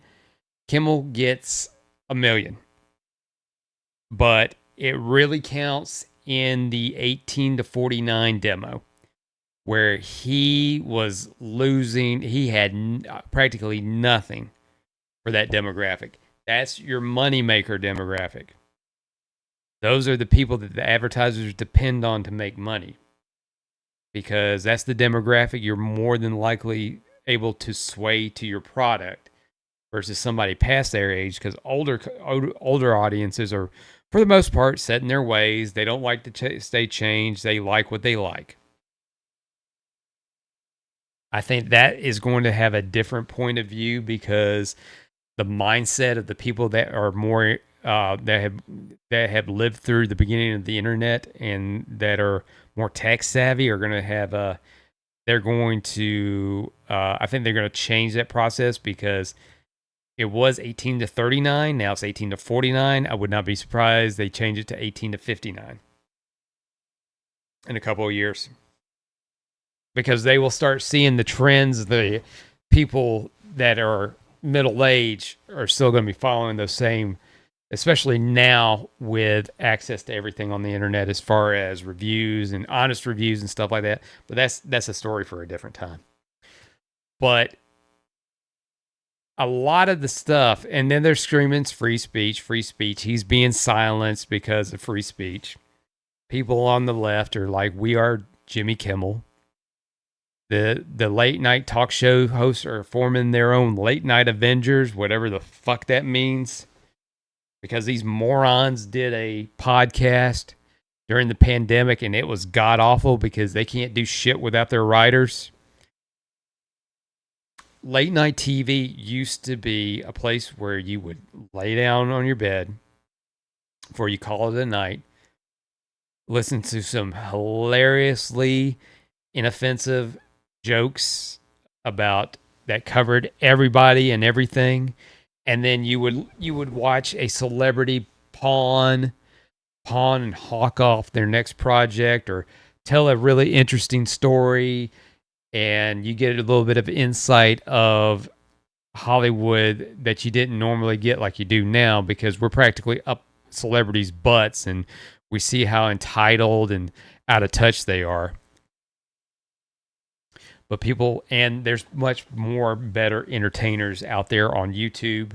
Kimmel gets 1 million, but it really counts in the 18 to 49 demo, where he was losing. He had practically nothing for that demographic. That's your moneymaker demographic. Those are the people that the advertisers depend on to make money, because that's the demographic you're more than likely able to sway to your product versus somebody past their age, because older audiences are, for the most part, set in their ways. They don't like to stay changed. They like what they like. I think that is going to have a different point of view, because the mindset of the people that are more that have lived through the beginning of the internet and that are more tech savvy are going to have I think they're going to change that process, because it was 18 to 39. Now it's 18 to 49. I would not be surprised they change it to 18 to 59 in a couple of years, because they will start seeing the trends. The people that are middle age are still going to be following those same, especially now with access to everything on the internet as far as reviews and honest reviews and stuff like that. But that's a story for a different time. But a lot of the stuff, and then they're screaming it's free speech, free speech. He's being silenced because of free speech. People on the left are like, we are Jimmy Kimmel. The late night talk show hosts are forming their own late night Avengers, whatever the fuck that means. Because these morons did a podcast during the pandemic and it was god awful because they can't do shit without their writers. Late night TV used to be a place where you would lay down on your bed before you call it a night, listen to some hilariously inoffensive jokes about that covered everybody and everything, and then you would watch a celebrity pawn and hawk off their next project or tell a really interesting story, and you get a little bit of insight of Hollywood that you didn't normally get like you do now, because we're practically up celebrities' butts and we see how entitled and out of touch they are. But there's much more better entertainers out there on YouTube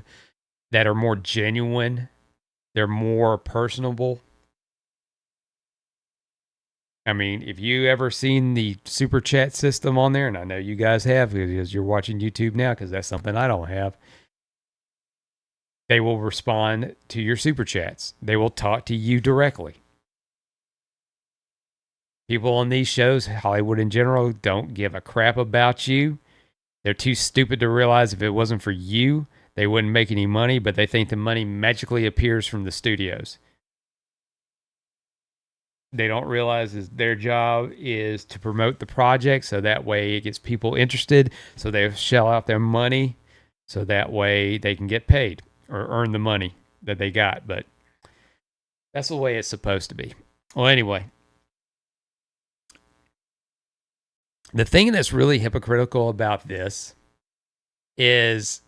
that are more genuine. They're more personable. I mean, if you ever seen the super chat system on there, and I know you guys have because you're watching YouTube now, because that's something I don't have, they will respond to your super chats. They will talk to you directly. People on these shows, Hollywood in general, don't give a crap about you. They're too stupid to realize if it wasn't for you, they wouldn't make any money, but they think the money magically appears from the studios. They don't realize that their job is to promote the project, so that way it gets people interested, so they shell out their money, so that way they can get paid or earn the money that they got. But that's the way it's supposed to be. Well, anyway, the thing that's really hypocritical about this is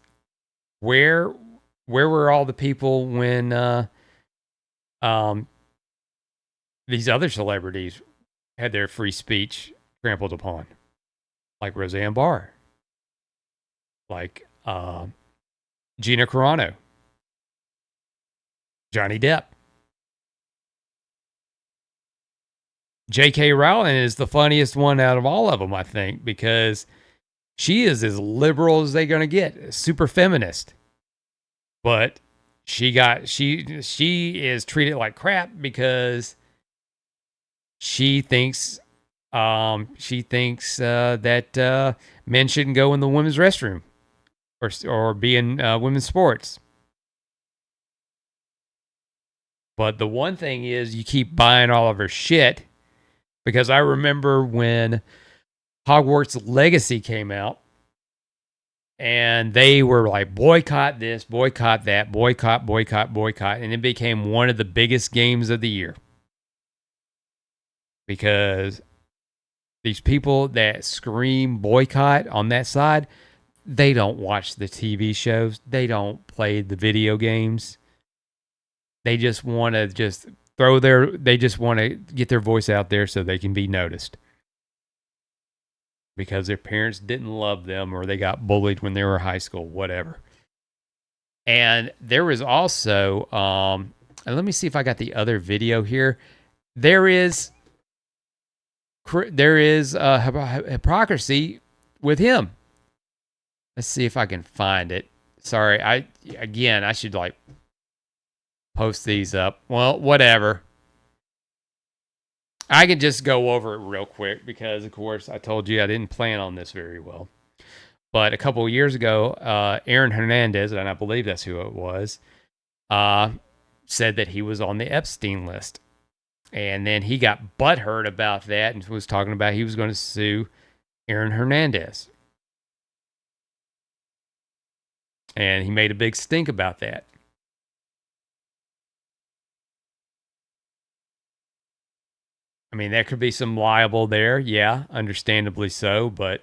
where were all the people when these other celebrities had their free speech trampled upon, like Roseanne Barr, like Gina Carano, Johnny Depp. J.K. Rowling is the funniest one out of all of them, I think, because she is as liberal as they're going to get, super feminist. But she is treated like crap because she thinks that men shouldn't go in the women's restroom or be in women's sports. But the one thing is, you keep buying all of her shit, because I remember when Hogwarts Legacy came out and they were like, boycott this, boycott that, boycott, and it became one of the biggest games of the year. Because these people that scream boycott on that side, they don't watch the TV shows. They don't play the video games. They just want to they just want to get their voice out there so they can be noticed. Because their parents didn't love them, or they got bullied when they were in high school, whatever. And there was also, and let me see if I got the other video here. There is hypocrisy with him. Let's see if I can find it. Sorry, I should like post these up. Well, whatever. I can just go over it real quick because, of course, I told you I didn't plan on this very well. But a couple of years ago, Aaron Hernandez, and I believe that's who it was, said that he was on the Epstein list. And then he got butthurt about that and was talking about he was going to sue Aaron Hernandez. And he made a big stink about that. I mean, there could be some liable there. Yeah, understandably so. But,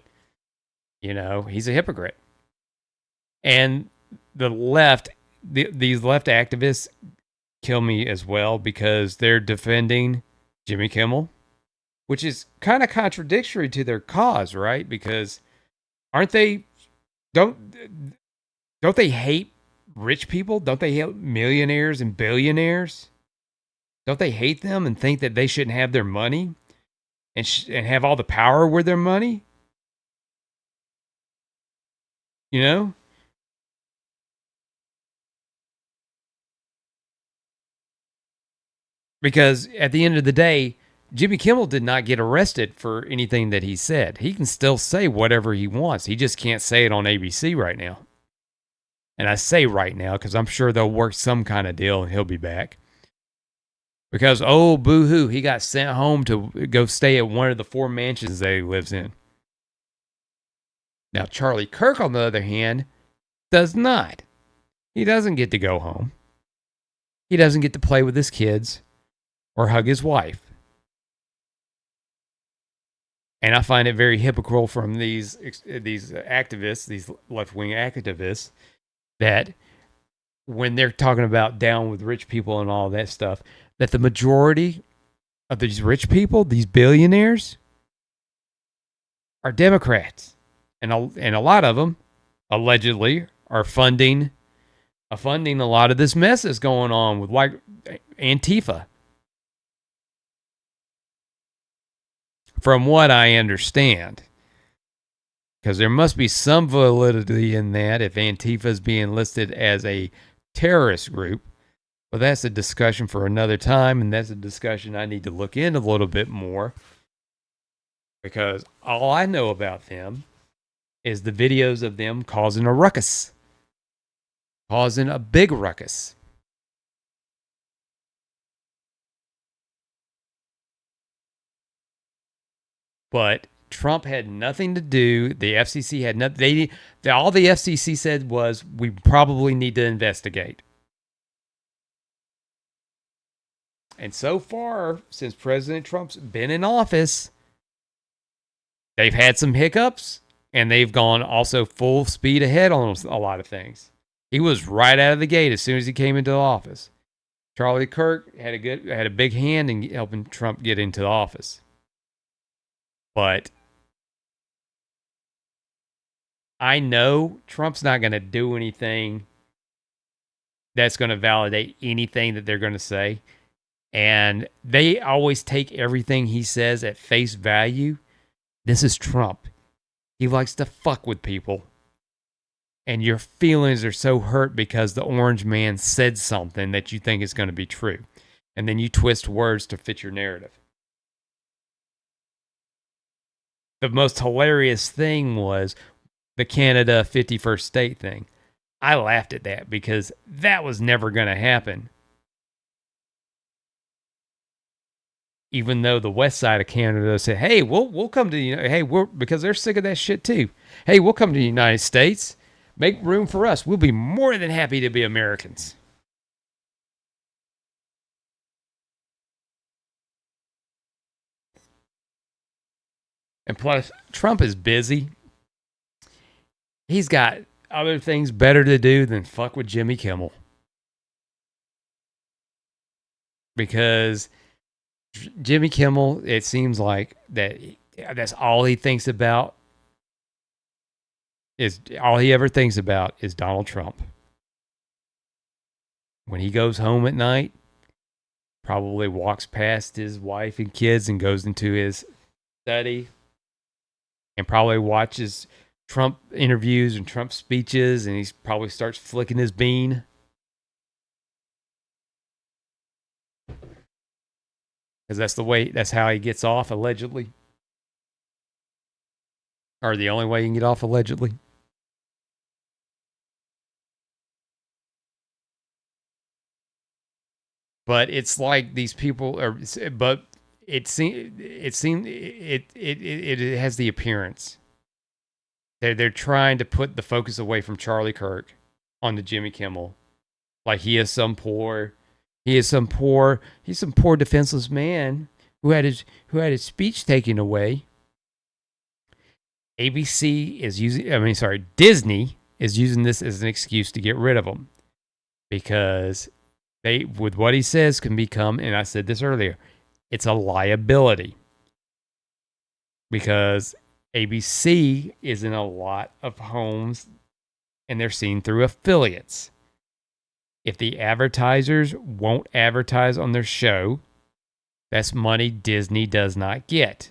you know, he's a hypocrite. And the left, these left activists kill me as well, because they're defending Jimmy Kimmel, which is kind of contradictory to their cause, right? Because Don't they hate rich people? Don't they hate millionaires and billionaires? Don't they hate them and think that they shouldn't have their money and have all the power with their money? You know? Because at the end of the day, Jimmy Kimmel did not get arrested for anything that he said. He can still say whatever he wants. He just can't say it on ABC right now. And I say right now because I'm sure they'll work some kind of deal and he'll be back. Because, oh, boo-hoo, he got sent home to go stay at one of the 4 mansions that he lives in. Now, Charlie Kirk, on the other hand, does not. He doesn't get to go home. He doesn't get to play with his kids or hug his wife. And I find it very hypocritical from these activists, these left-wing activists, that when they're talking about down with rich people and all that stuff, that the majority of these rich people, these billionaires, are Democrats. And a lot of them, allegedly, are funding a lot of this mess that's going on with like Antifa. From what I understand. Because there must be some validity in that if Antifa is being listed as a terrorist group. But that's a discussion for another time, and that's a discussion I need to look into a little bit more. Because all I know about them is the videos of them causing a ruckus. Causing a big ruckus. But Trump had nothing to do. The FCC had nothing. All the FCC said was, we probably need to investigate. And so far, since President Trump's been in office, they've had some hiccups, and they've gone also full speed ahead on a lot of things. He was right out of the gate as soon as he came into office. Charlie Kirk had a big hand in helping Trump get into office. But I know Trump's not going to do anything that's going to validate anything that they're going to say. And they always take everything he says at face value. This is Trump. He likes to fuck with people. And your feelings are so hurt because the orange man said something that you think is going to be true. And then you twist words to fit your narrative. The most hilarious thing was the Canada 51st state thing. I laughed at that because that was never going to happen. Even though the west side of Canada said, hey, we'll come to the because they're sick of that shit too. Hey, we'll come to the United States. Make room for us. We'll be more than happy to be Americans. And plus, Trump is busy. He's got other things better to do than fuck with Jimmy Kimmel. Because Jimmy Kimmel, it seems like that's all he thinks about. All he ever thinks about is Donald Trump. When he goes home at night, probably walks past his wife and kids and goes into his study and probably watches Trump interviews and Trump speeches, and he probably starts flicking his bean. Because that's how he gets off, allegedly. Or the only way you can get off, allegedly. But it's like these people are, but it has the appearance. They're trying to put the focus away from Charlie Kirk onto Jimmy Kimmel. Like he's some poor defenseless man who had his speech taken away. Disney is using this as an excuse to get rid of him. Because with what he says can become, and I said this earlier, it's a liability. Because ABC is in a lot of homes and they're seen through affiliates. If the advertisers won't advertise on their show, that's money Disney does not get.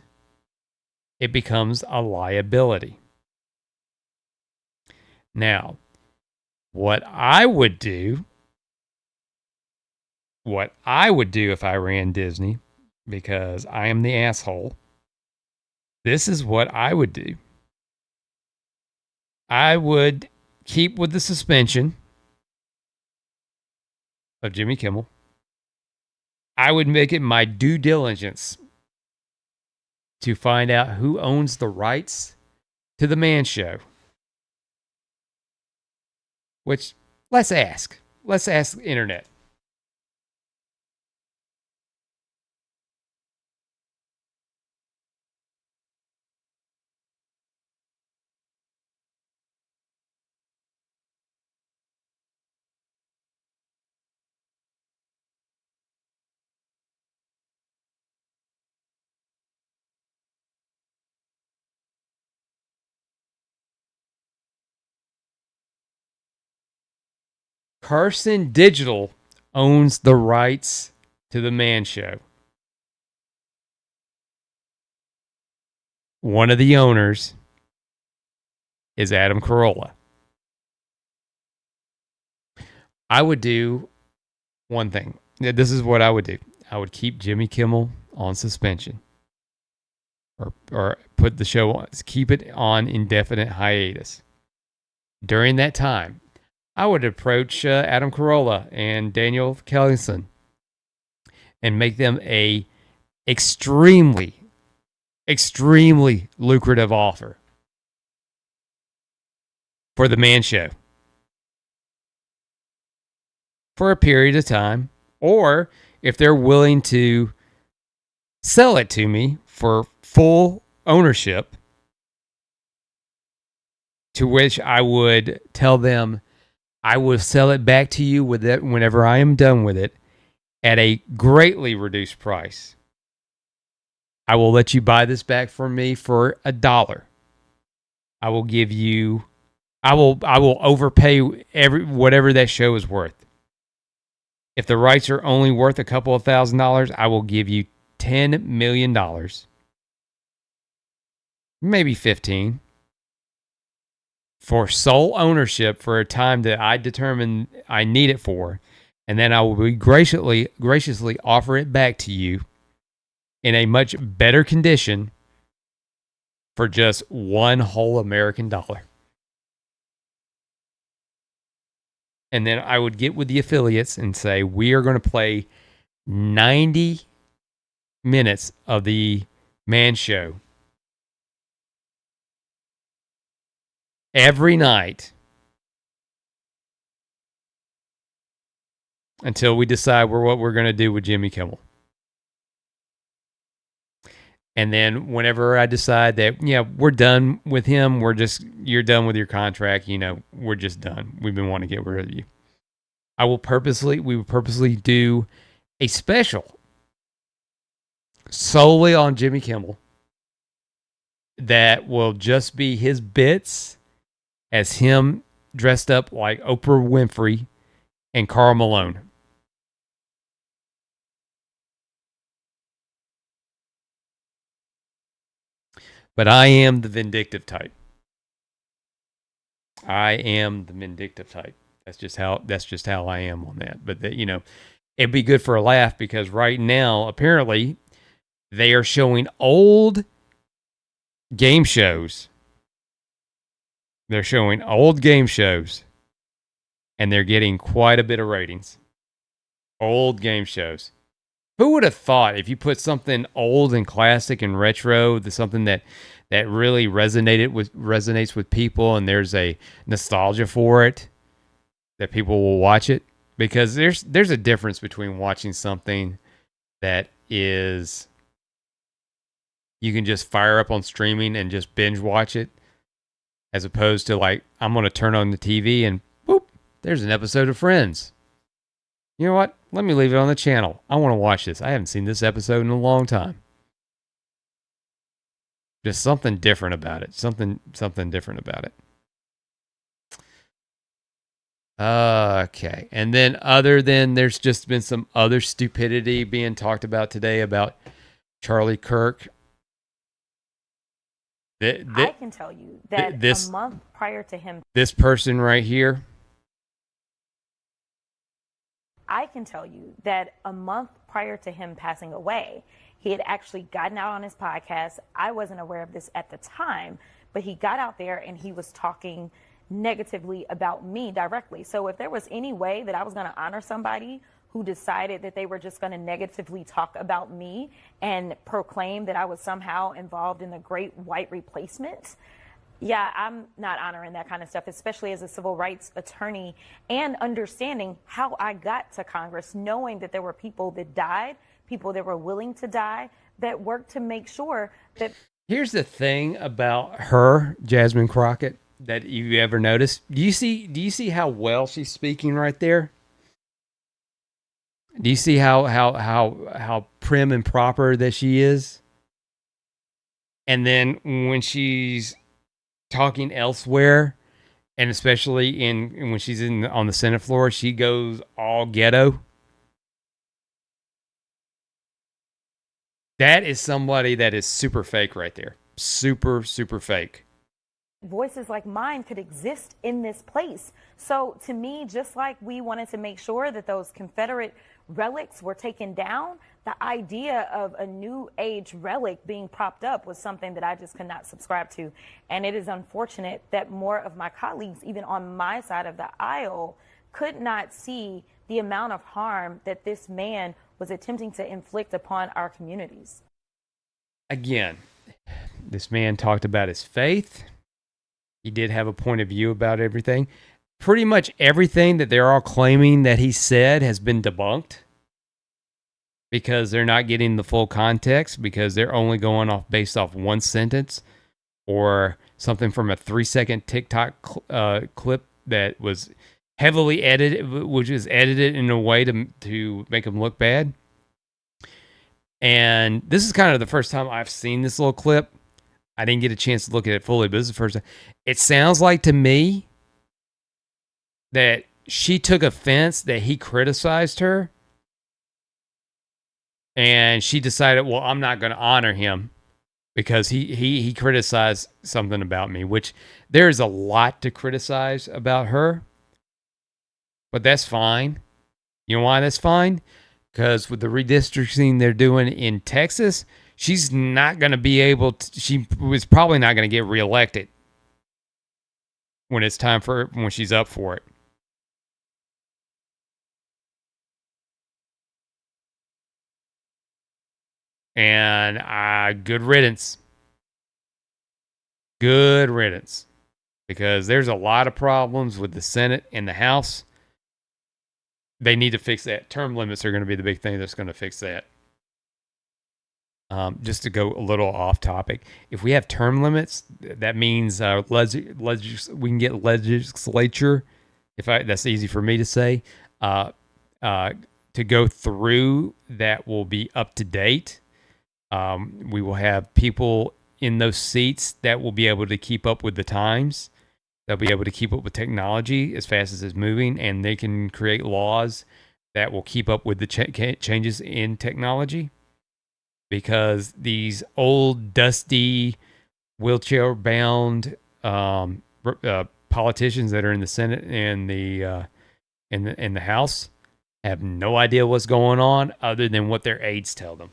It becomes a liability. Now, what I would do if I ran Disney, because I am the asshole, this is what I would do. I would keep with the suspension of Jimmy Kimmel. I would make it my due diligence to find out who owns the rights to the Man Show. Which, let's ask. Let's ask the internet. Carson Digital owns the rights to the Man Show. One of the owners is Adam Carolla. I would do one thing. This is what I would do. I would keep Jimmy Kimmel on suspension. Or put the show on, keep it on indefinite hiatus. During that time, I would approach Adam Carolla and Daniel Kellison and make them a extremely lucrative offer for the Man Show for a period of time, or if they're willing to sell it to me for full ownership, to which I would tell them I will sell it back to you with it whenever I am done with it at a greatly reduced price. I will let you buy this back from me for $1. I will give you, I will overpay whatever that show is worth. If the rights are only worth a couple of $1,000s, I will give you $10 million. Maybe 15. For sole ownership for a time that I determine I need it for, and then I will be graciously offer it back to you in a much better condition for just one whole American dollar. And then I would get with the affiliates and say, we are going to play 90 minutes of the Man Show every night until we decide what we're going to do with Jimmy Kimmel. And then whenever I decide that, yeah, we're done with him, you're done with your contract, we're just done. We've been wanting to get rid of you. We will purposely do a special solely on Jimmy Kimmel that will just be his bits as him dressed up like Oprah Winfrey and Karl Malone. But I am the vindictive type. That's just how I am on that. But it'd be good for a laugh, because right now, apparently, they are showing old game shows. They're showing old game shows, and they're getting quite a bit of ratings. Old game shows. Who would have thought, if you put something old and classic and retro, something that really resonates with people, and there's a nostalgia for it, that people will watch it? Because there's a difference between watching something that is, you can just fire up on streaming and just binge watch it, as opposed to like, I'm going to turn on the TV and boop, there's an episode of Friends. You know what? Let me leave it on the channel. I want to watch this. I haven't seen this episode in a long time. Just something different about it. Something different about it. Okay. And then other than there's just been some other stupidity being talked about today about Charlie Kirk. I can tell you that a month prior to him, this person right here. I can tell you that a month prior to him passing away, he had actually gotten out on his podcast. I wasn't aware of this at the time, but he got out there and he was talking negatively about me directly. So if there was any way that I was going to honor somebody who decided that they were just going to negatively talk about me and proclaim that I was somehow involved in the great white replacement, yeah, I'm not honoring that kind of stuff, especially as a civil rights attorney and understanding how I got to Congress, knowing that there were people that died, people that were willing to die, that worked to make sure that. Here's the thing about her, Jasmine Crockett, that you ever noticed. Do you see how well she's speaking right there? Do you see how prim and proper that she is? And then when she's talking elsewhere, and especially when she's on the Senate floor, she goes all ghetto. That is somebody that is super fake right there. Super, super fake. Voices like mine could exist in this place. So to me, just like we wanted to make sure that those Confederate relics were taken down, the idea of a new age relic being propped up was something that I just could not subscribe to. And it is unfortunate that more of my colleagues, even on my side of the aisle, could not see the amount of harm that this man was attempting to inflict upon our communities. Again, this man talked about his faith. He did have a point of view about everything. Pretty much everything that they're all claiming that he said has been debunked because they're not getting the full context, because they're only going off based off one sentence or something from a 3-second TikTok clip that was heavily edited, which is edited in a way to make him look bad. And this is kind of the first time I've seen this little clip. I didn't get a chance to look at it fully, but this is the first time. It sounds like to me that she took offense that he criticized her, and she decided, well, I'm not going to honor him because he criticized something about me, which there's a lot to criticize about her, but that's fine. You know why that's fine? Because with the redistricting they're doing in Texas, she's not going to be able to, she was probably not going to get reelected when it's time for, when she's up for it. And good riddance. Good riddance. Because there's a lot of problems with the Senate and the House. They need to fix that. Term limits are going to be the big thing that's going to fix that. Just to go a little off topic, if we have term limits, that means we can get legislature, that's easy for me to say, to go through that will be up to date. We will have people in those seats that will be able to keep up with the times. They'll be able to keep up with technology as fast as it's moving, and they can create laws that will keep up with the changes in technology. Because these old, dusty, wheelchair-bound politicians that are in the Senate and in the House have no idea what's going on other than what their aides tell them.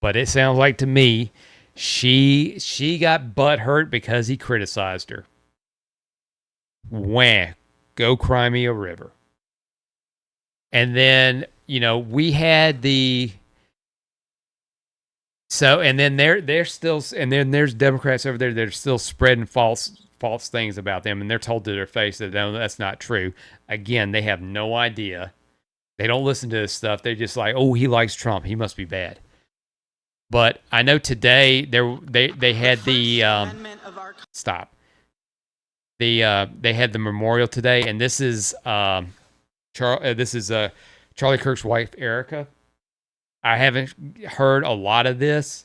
But it sounds like to me, she got butthurt because he criticized her. Wah, go cry me a river. And then, we had the... So, and then they're still, and then there's Democrats over there that are still spreading false things about them, and they're told to their face that no, that's not true. Again, they have no idea. They don't listen to this stuff. They're just like, oh, he likes Trump, he must be bad. But I know today they had the stop. They had the memorial today, and this is Charlie Kirk's wife, Erica. I haven't heard a lot of this,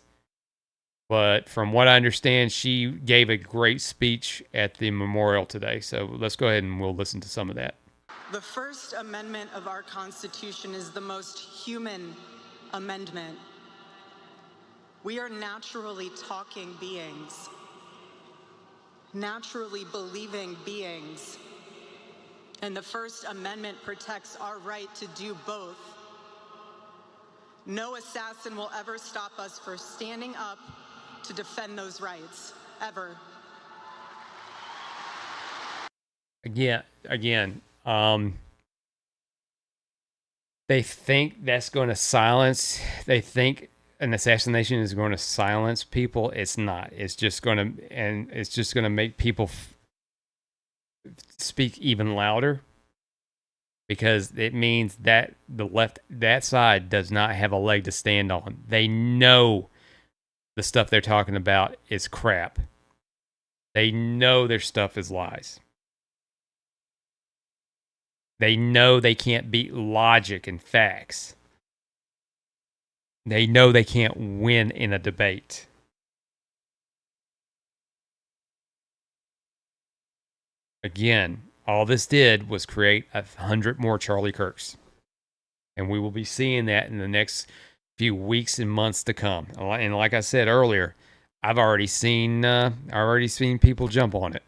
But from what I understand, she gave a great speech at the memorial today. So let's go ahead and we'll listen to some of that. The First Amendment of our Constitution is the most human amendment. We are naturally talking beings, naturally believing beings. And the First Amendment protects our right to do both. No assassin will ever stop us from standing up to defend those rights, ever. Again, they think that's going to silence. They think an assassination is going to silence people. It's not. It's just going to make people speak even louder, because it means that that side does not have a leg to stand on. They know the stuff they're talking about is crap. They know their stuff is lies. They know they can't beat logic and facts. They know they can't win in a debate. Again, all this did was create 100 more Charlie Kirks. And we will be seeing that in the next few weeks and months to come. And like I said earlier, I've already seen people jump on it.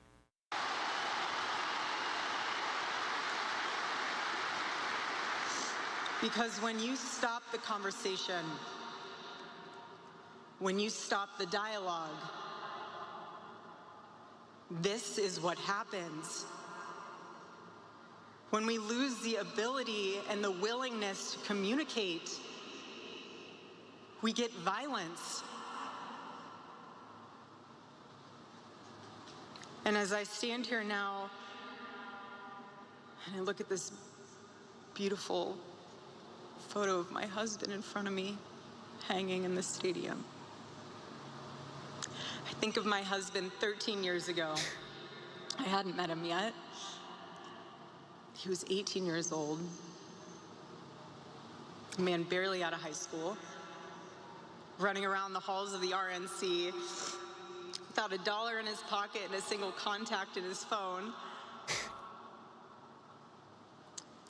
Because when you stop the conversation, when you stop the dialogue, this is what happens. When we lose the ability and the willingness to communicate, we get violence. And as I stand here now and I look at this beautiful photo of my husband in front of me, hanging in the stadium, I think of my husband 13 years ago. I hadn't met him yet. He was 18 years old, a man barely out of high school, running around the halls of the RNC without $1 in his pocket and a single contact in his phone.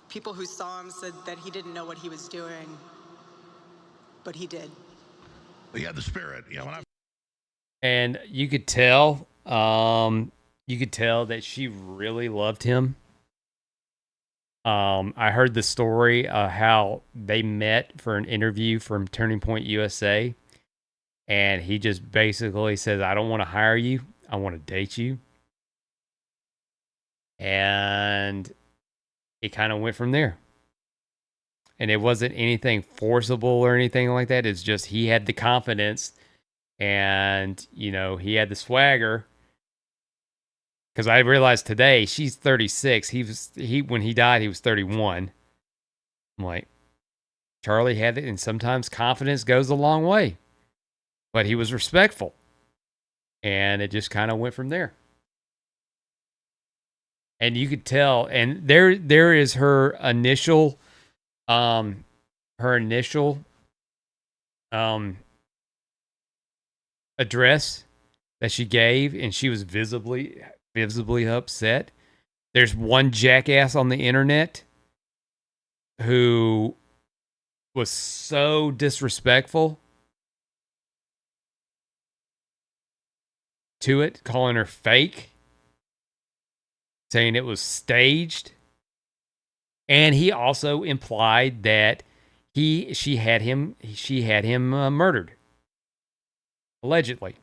People who saw him said that he didn't know what he was doing, but he did. He had the spirit, you know. And you could tell that she really loved him. I heard the story how they met for an interview from Turning Point USA, and he just basically says, "I don't want to hire you. I want to date you." And it kind of went from there. And it wasn't anything forcible or anything like that. It's just he had the confidence and, you know, he had the swagger. Because I realized today she's 36. When he died, he was 31. I'm like, Charlie had it, and sometimes confidence goes a long way. But he was respectful. And it just kind of went from there. And you could tell, and there is her initial address that she gave, and she was visibly upset. There's one jackass on the internet who was so disrespectful to it, calling her fake, saying it was staged. And he also implied that she had him murdered, allegedly.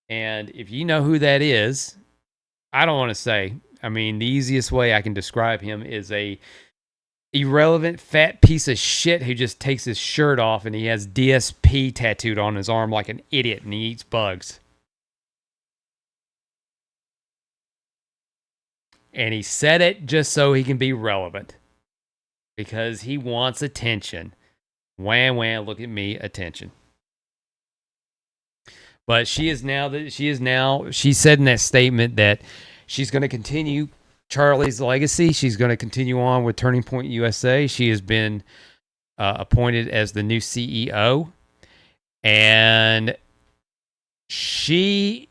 And if you know who that is, I don't want to say. I mean, the easiest way I can describe him is a irrelevant fat piece of shit who just takes his shirt off and he has DSP tattooed on his arm like an idiot, and he eats bugs. And he said it just so he can be relevant, because he wants attention. Wham, wham, look at me, attention. But she said in that statement that she's going to continue Charlie's legacy. She's going to continue on with Turning Point USA. She has been appointed as the new CEO, and she,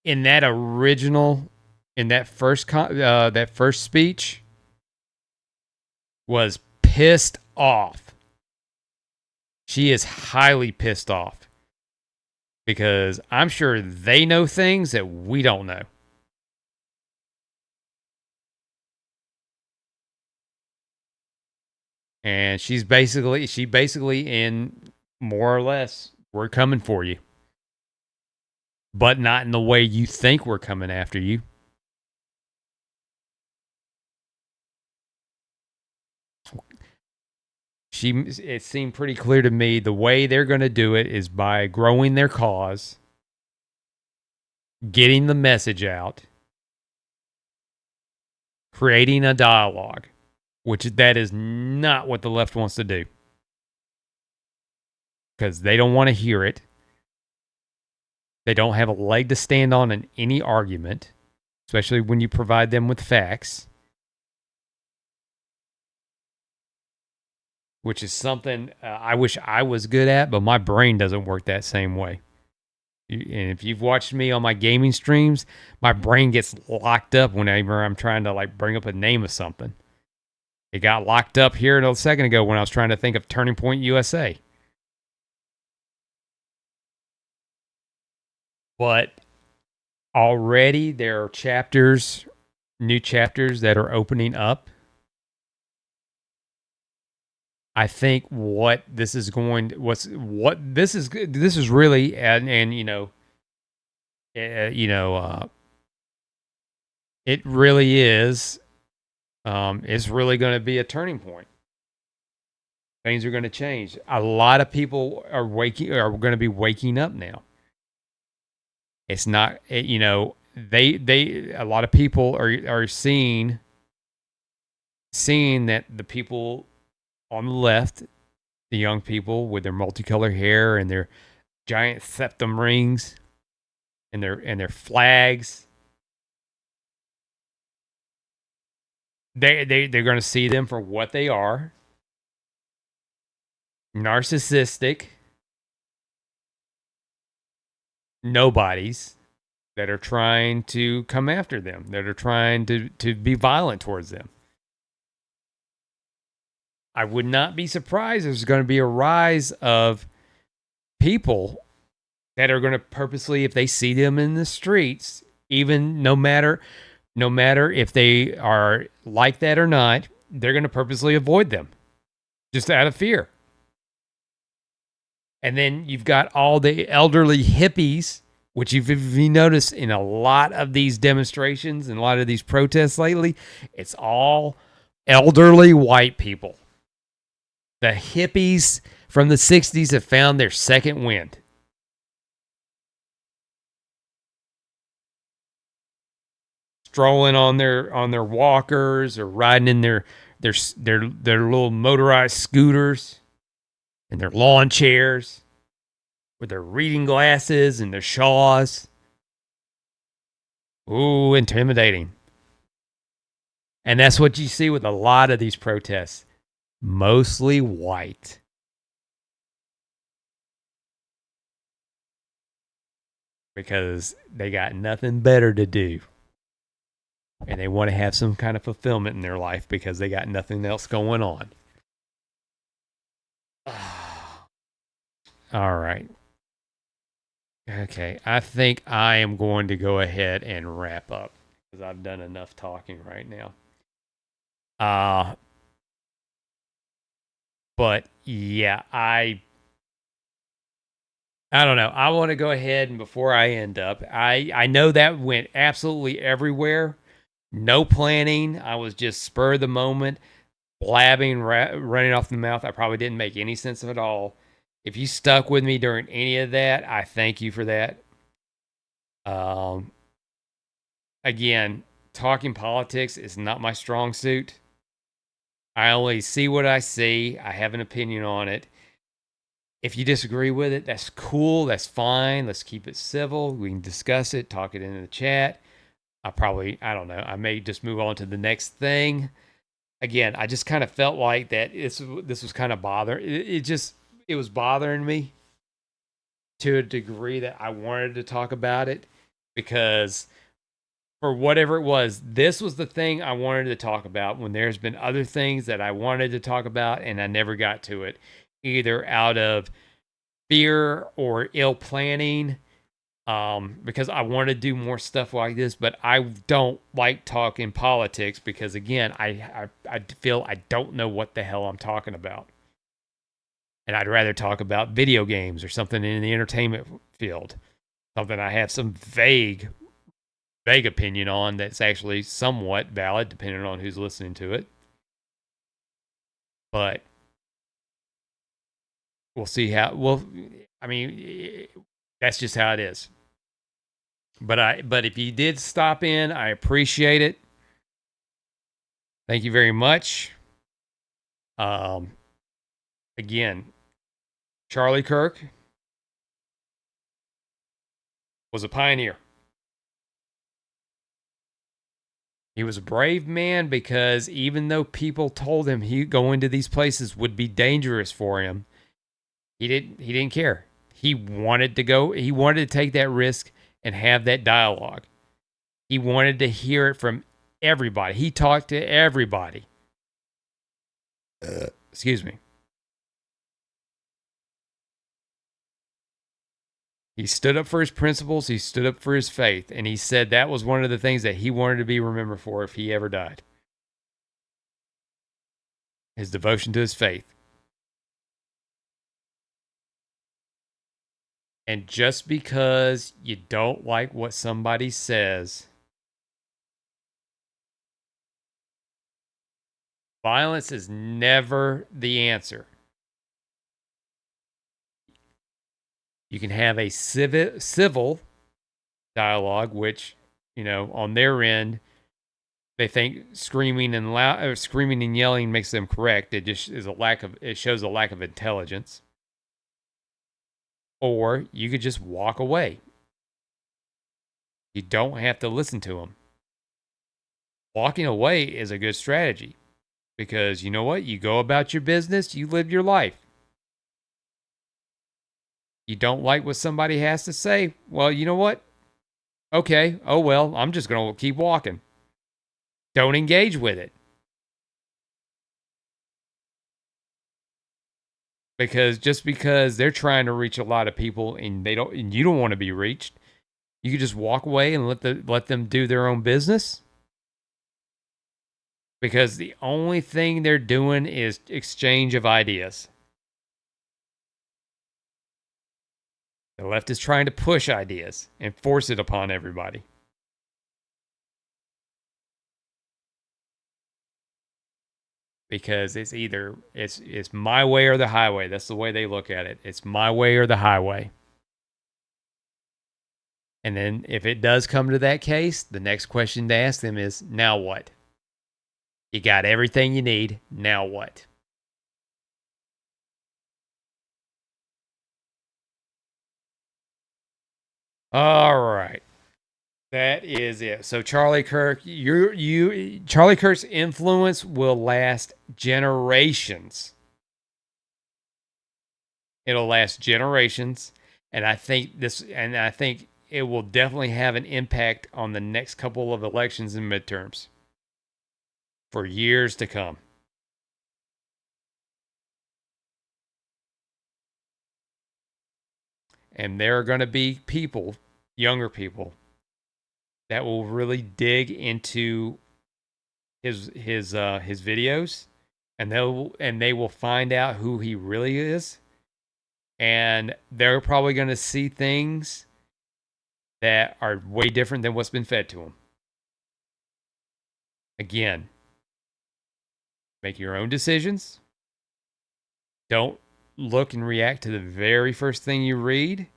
in that first speech, was pissed off. She is highly pissed off because I'm sure they know things that we don't know. And she basically in more or less, we're coming for you, but not in the way you think we're coming after you. It seemed pretty clear to me the way they're going to do it is by growing their cause, getting the message out, creating a dialogue, which that is not what the left wants to do because they don't want to hear it. They don't have a leg to stand on in any argument, especially when you provide them with facts, which is something I wish I was good at, but my brain doesn't work that same way. And if you've watched me on my gaming streams, my brain gets locked up whenever I'm trying to like bring up a name of something. It got locked up here a second ago when I was trying to think of Turning Point USA. But already there are new chapters that are opening up. I think this is really, it really is. It's really going to be a turning point. Things are going to change. A lot of people are going to be waking up now. It's not, a lot of people are seeing that the people on the left, the young people with their multicolored hair and their giant septum rings and their flags, they're going to see them for what they are: narcissistic nobodies that are trying to come after them, that are trying to be violent towards them. I would not be surprised if there's going to be a rise of people that are going to purposely, if they see them in the streets, even no matter if they are like that or not, they're going to purposely avoid them just out of fear. And then you've got all the elderly hippies, which if you notice in a lot of these demonstrations and a lot of these protests lately, it's all elderly white people. The hippies from the 60s have found their second wind. Strolling on their walkers or riding in their little motorized scooters and their lawn chairs with their reading glasses and their shawls. Ooh, intimidating. And that's what you see with a lot of these protests. Mostly white. Because they got nothing better to do. And they want to have some kind of fulfillment in their life because they got nothing else going on. All right. Okay, I think I am going to go ahead and wrap up because I've done enough talking right now. But yeah, I don't know. I want to go ahead and before I end up, I know that went absolutely everywhere. No planning. I was just spur of the moment, blabbing, running off the mouth. I probably didn't make any sense of it all. If you stuck with me during any of that, I thank you for that. Again, talking politics is not my strong suit. I only see what I see. I have an opinion on it. If you disagree with it, that's cool. That's fine. Let's keep it civil. We can discuss it, talk it in the chat. I don't know. I may just move on to the next thing. again, I just kind of felt like that this was kind of it was bothering me to a degree that I wanted to talk about it, because for whatever it was, this was the thing I wanted to talk about, when there's been other things that I wanted to talk about and I never got to it, either out of fear or ill planning, because I want to do more stuff like this, but I don't like talking politics because, again, I feel I don't know what the hell I'm talking about. And I'd rather talk about video games or something in the entertainment field, something I have some vague opinion on that's actually somewhat valid depending on who's listening to it. But we'll see how, well, I mean, that's just how it is. But if you did stop in, I appreciate it. Thank you very much. Again, Charlie Kirk was a pioneer. He was a brave man, because even though people told him he going to these places would be dangerous for him, he didn't care. He wanted to go. He wanted to take that risk and have that dialogue. He wanted to hear it from everybody. He talked to everybody. Excuse me. He stood up for his principles. He stood up for his faith. And he said that was one of the things that he wanted to be remembered for if he ever died. His devotion to his faith. And just because you don't like what somebody says, violence is never the answer. You can have a civil dialogue, which, on their end, they think screaming and yelling makes them correct. It just is it shows a lack of intelligence. Or you could just walk away. You don't have to listen to them. Walking away is a good strategy, because you know what? You go about your business, you live your life. You don't like what somebody has to say? Well, you know what? Okay, oh well, I'm just going to keep walking. Don't engage with it. Because they're trying to reach a lot of people and you don't want to be reached, you could just walk away and let them do their own business. Because the only thing they're doing is exchange of ideas. The left is trying to push ideas and force it upon everybody. Because it's either it's my way or the highway. That's the way they look at it. It's my way or the highway. And then if it does come to that case, the next question to ask them is, now what? You got everything you need. Now what? All right. That is it. So Charlie Kirk, Charlie Kirk's influence will last generations. It'll last generations, and I think it will definitely have an impact on the next couple of elections and midterms for years to come. And there are going to be people, younger people, that will really dig into his videos, and they will find out who he really is, and they're probably going to see things that are way different than what's been fed to them. Again, make your own decisions. Don't look and react to the very first thing you read.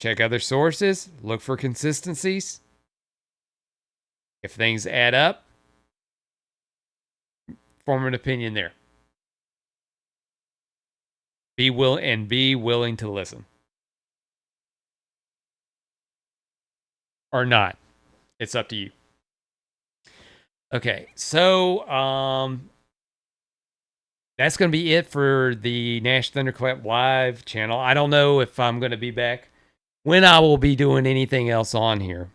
Check other sources. Look for consistencies. If things add up, form an opinion there. Be willing to listen. Or not. It's up to you. Okay, so that's going to be it for the Nash Thunderclap Live channel. I don't know if I'm going to be back, when I will be doing anything else on here.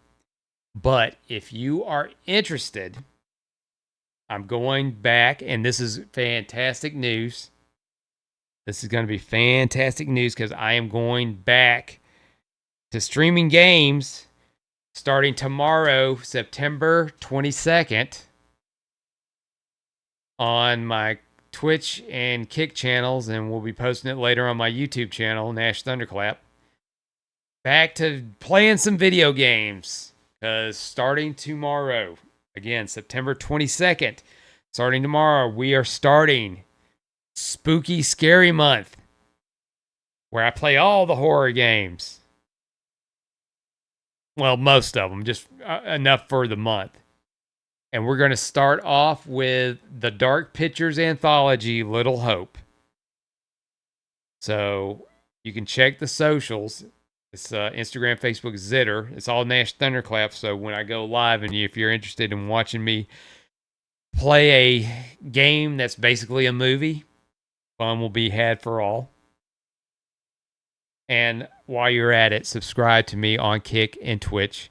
But if you are interested, I'm going back, and this is fantastic news. This is going to be fantastic news because I am going back to streaming games starting tomorrow, September 22nd, on my Twitch and Kick channels, and we'll be posting it later on my YouTube channel, Nash Thunderclap. Back to playing some video games, because starting tomorrow, again, September 22nd, starting tomorrow, we are starting Spooky Scary Month, where I play all the horror games. Well, most of them, just enough for the month. And we're going to start off with the Dark Pictures anthology, Little Hope. So you can check the socials. It's Instagram, Facebook, Zitter. It's all Nash Thunderclap. So when I go live, and if you're interested in watching me play a game that's basically a movie, fun will be had for all. And while you're at it, subscribe to me on Kick and Twitch.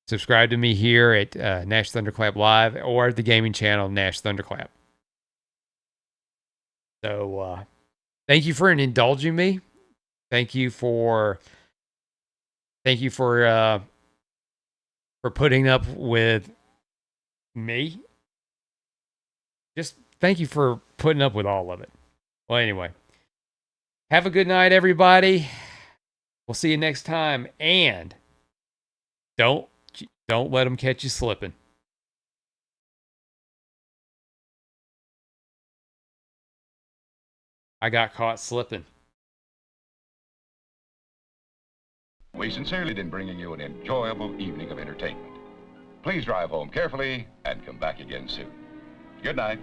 Subscribe to me here at Nash Thunderclap Live, or the gaming channel Nash Thunderclap. So thank you for indulging me. Thank you for putting up with me. Just thank you for putting up with all of it. Well, anyway, have a good night, everybody. We'll see you next time, and don't let them catch you slipping. I got caught slipping. We sincerely did bringing you an enjoyable evening of entertainment. Please drive home carefully and come back again soon. Good night.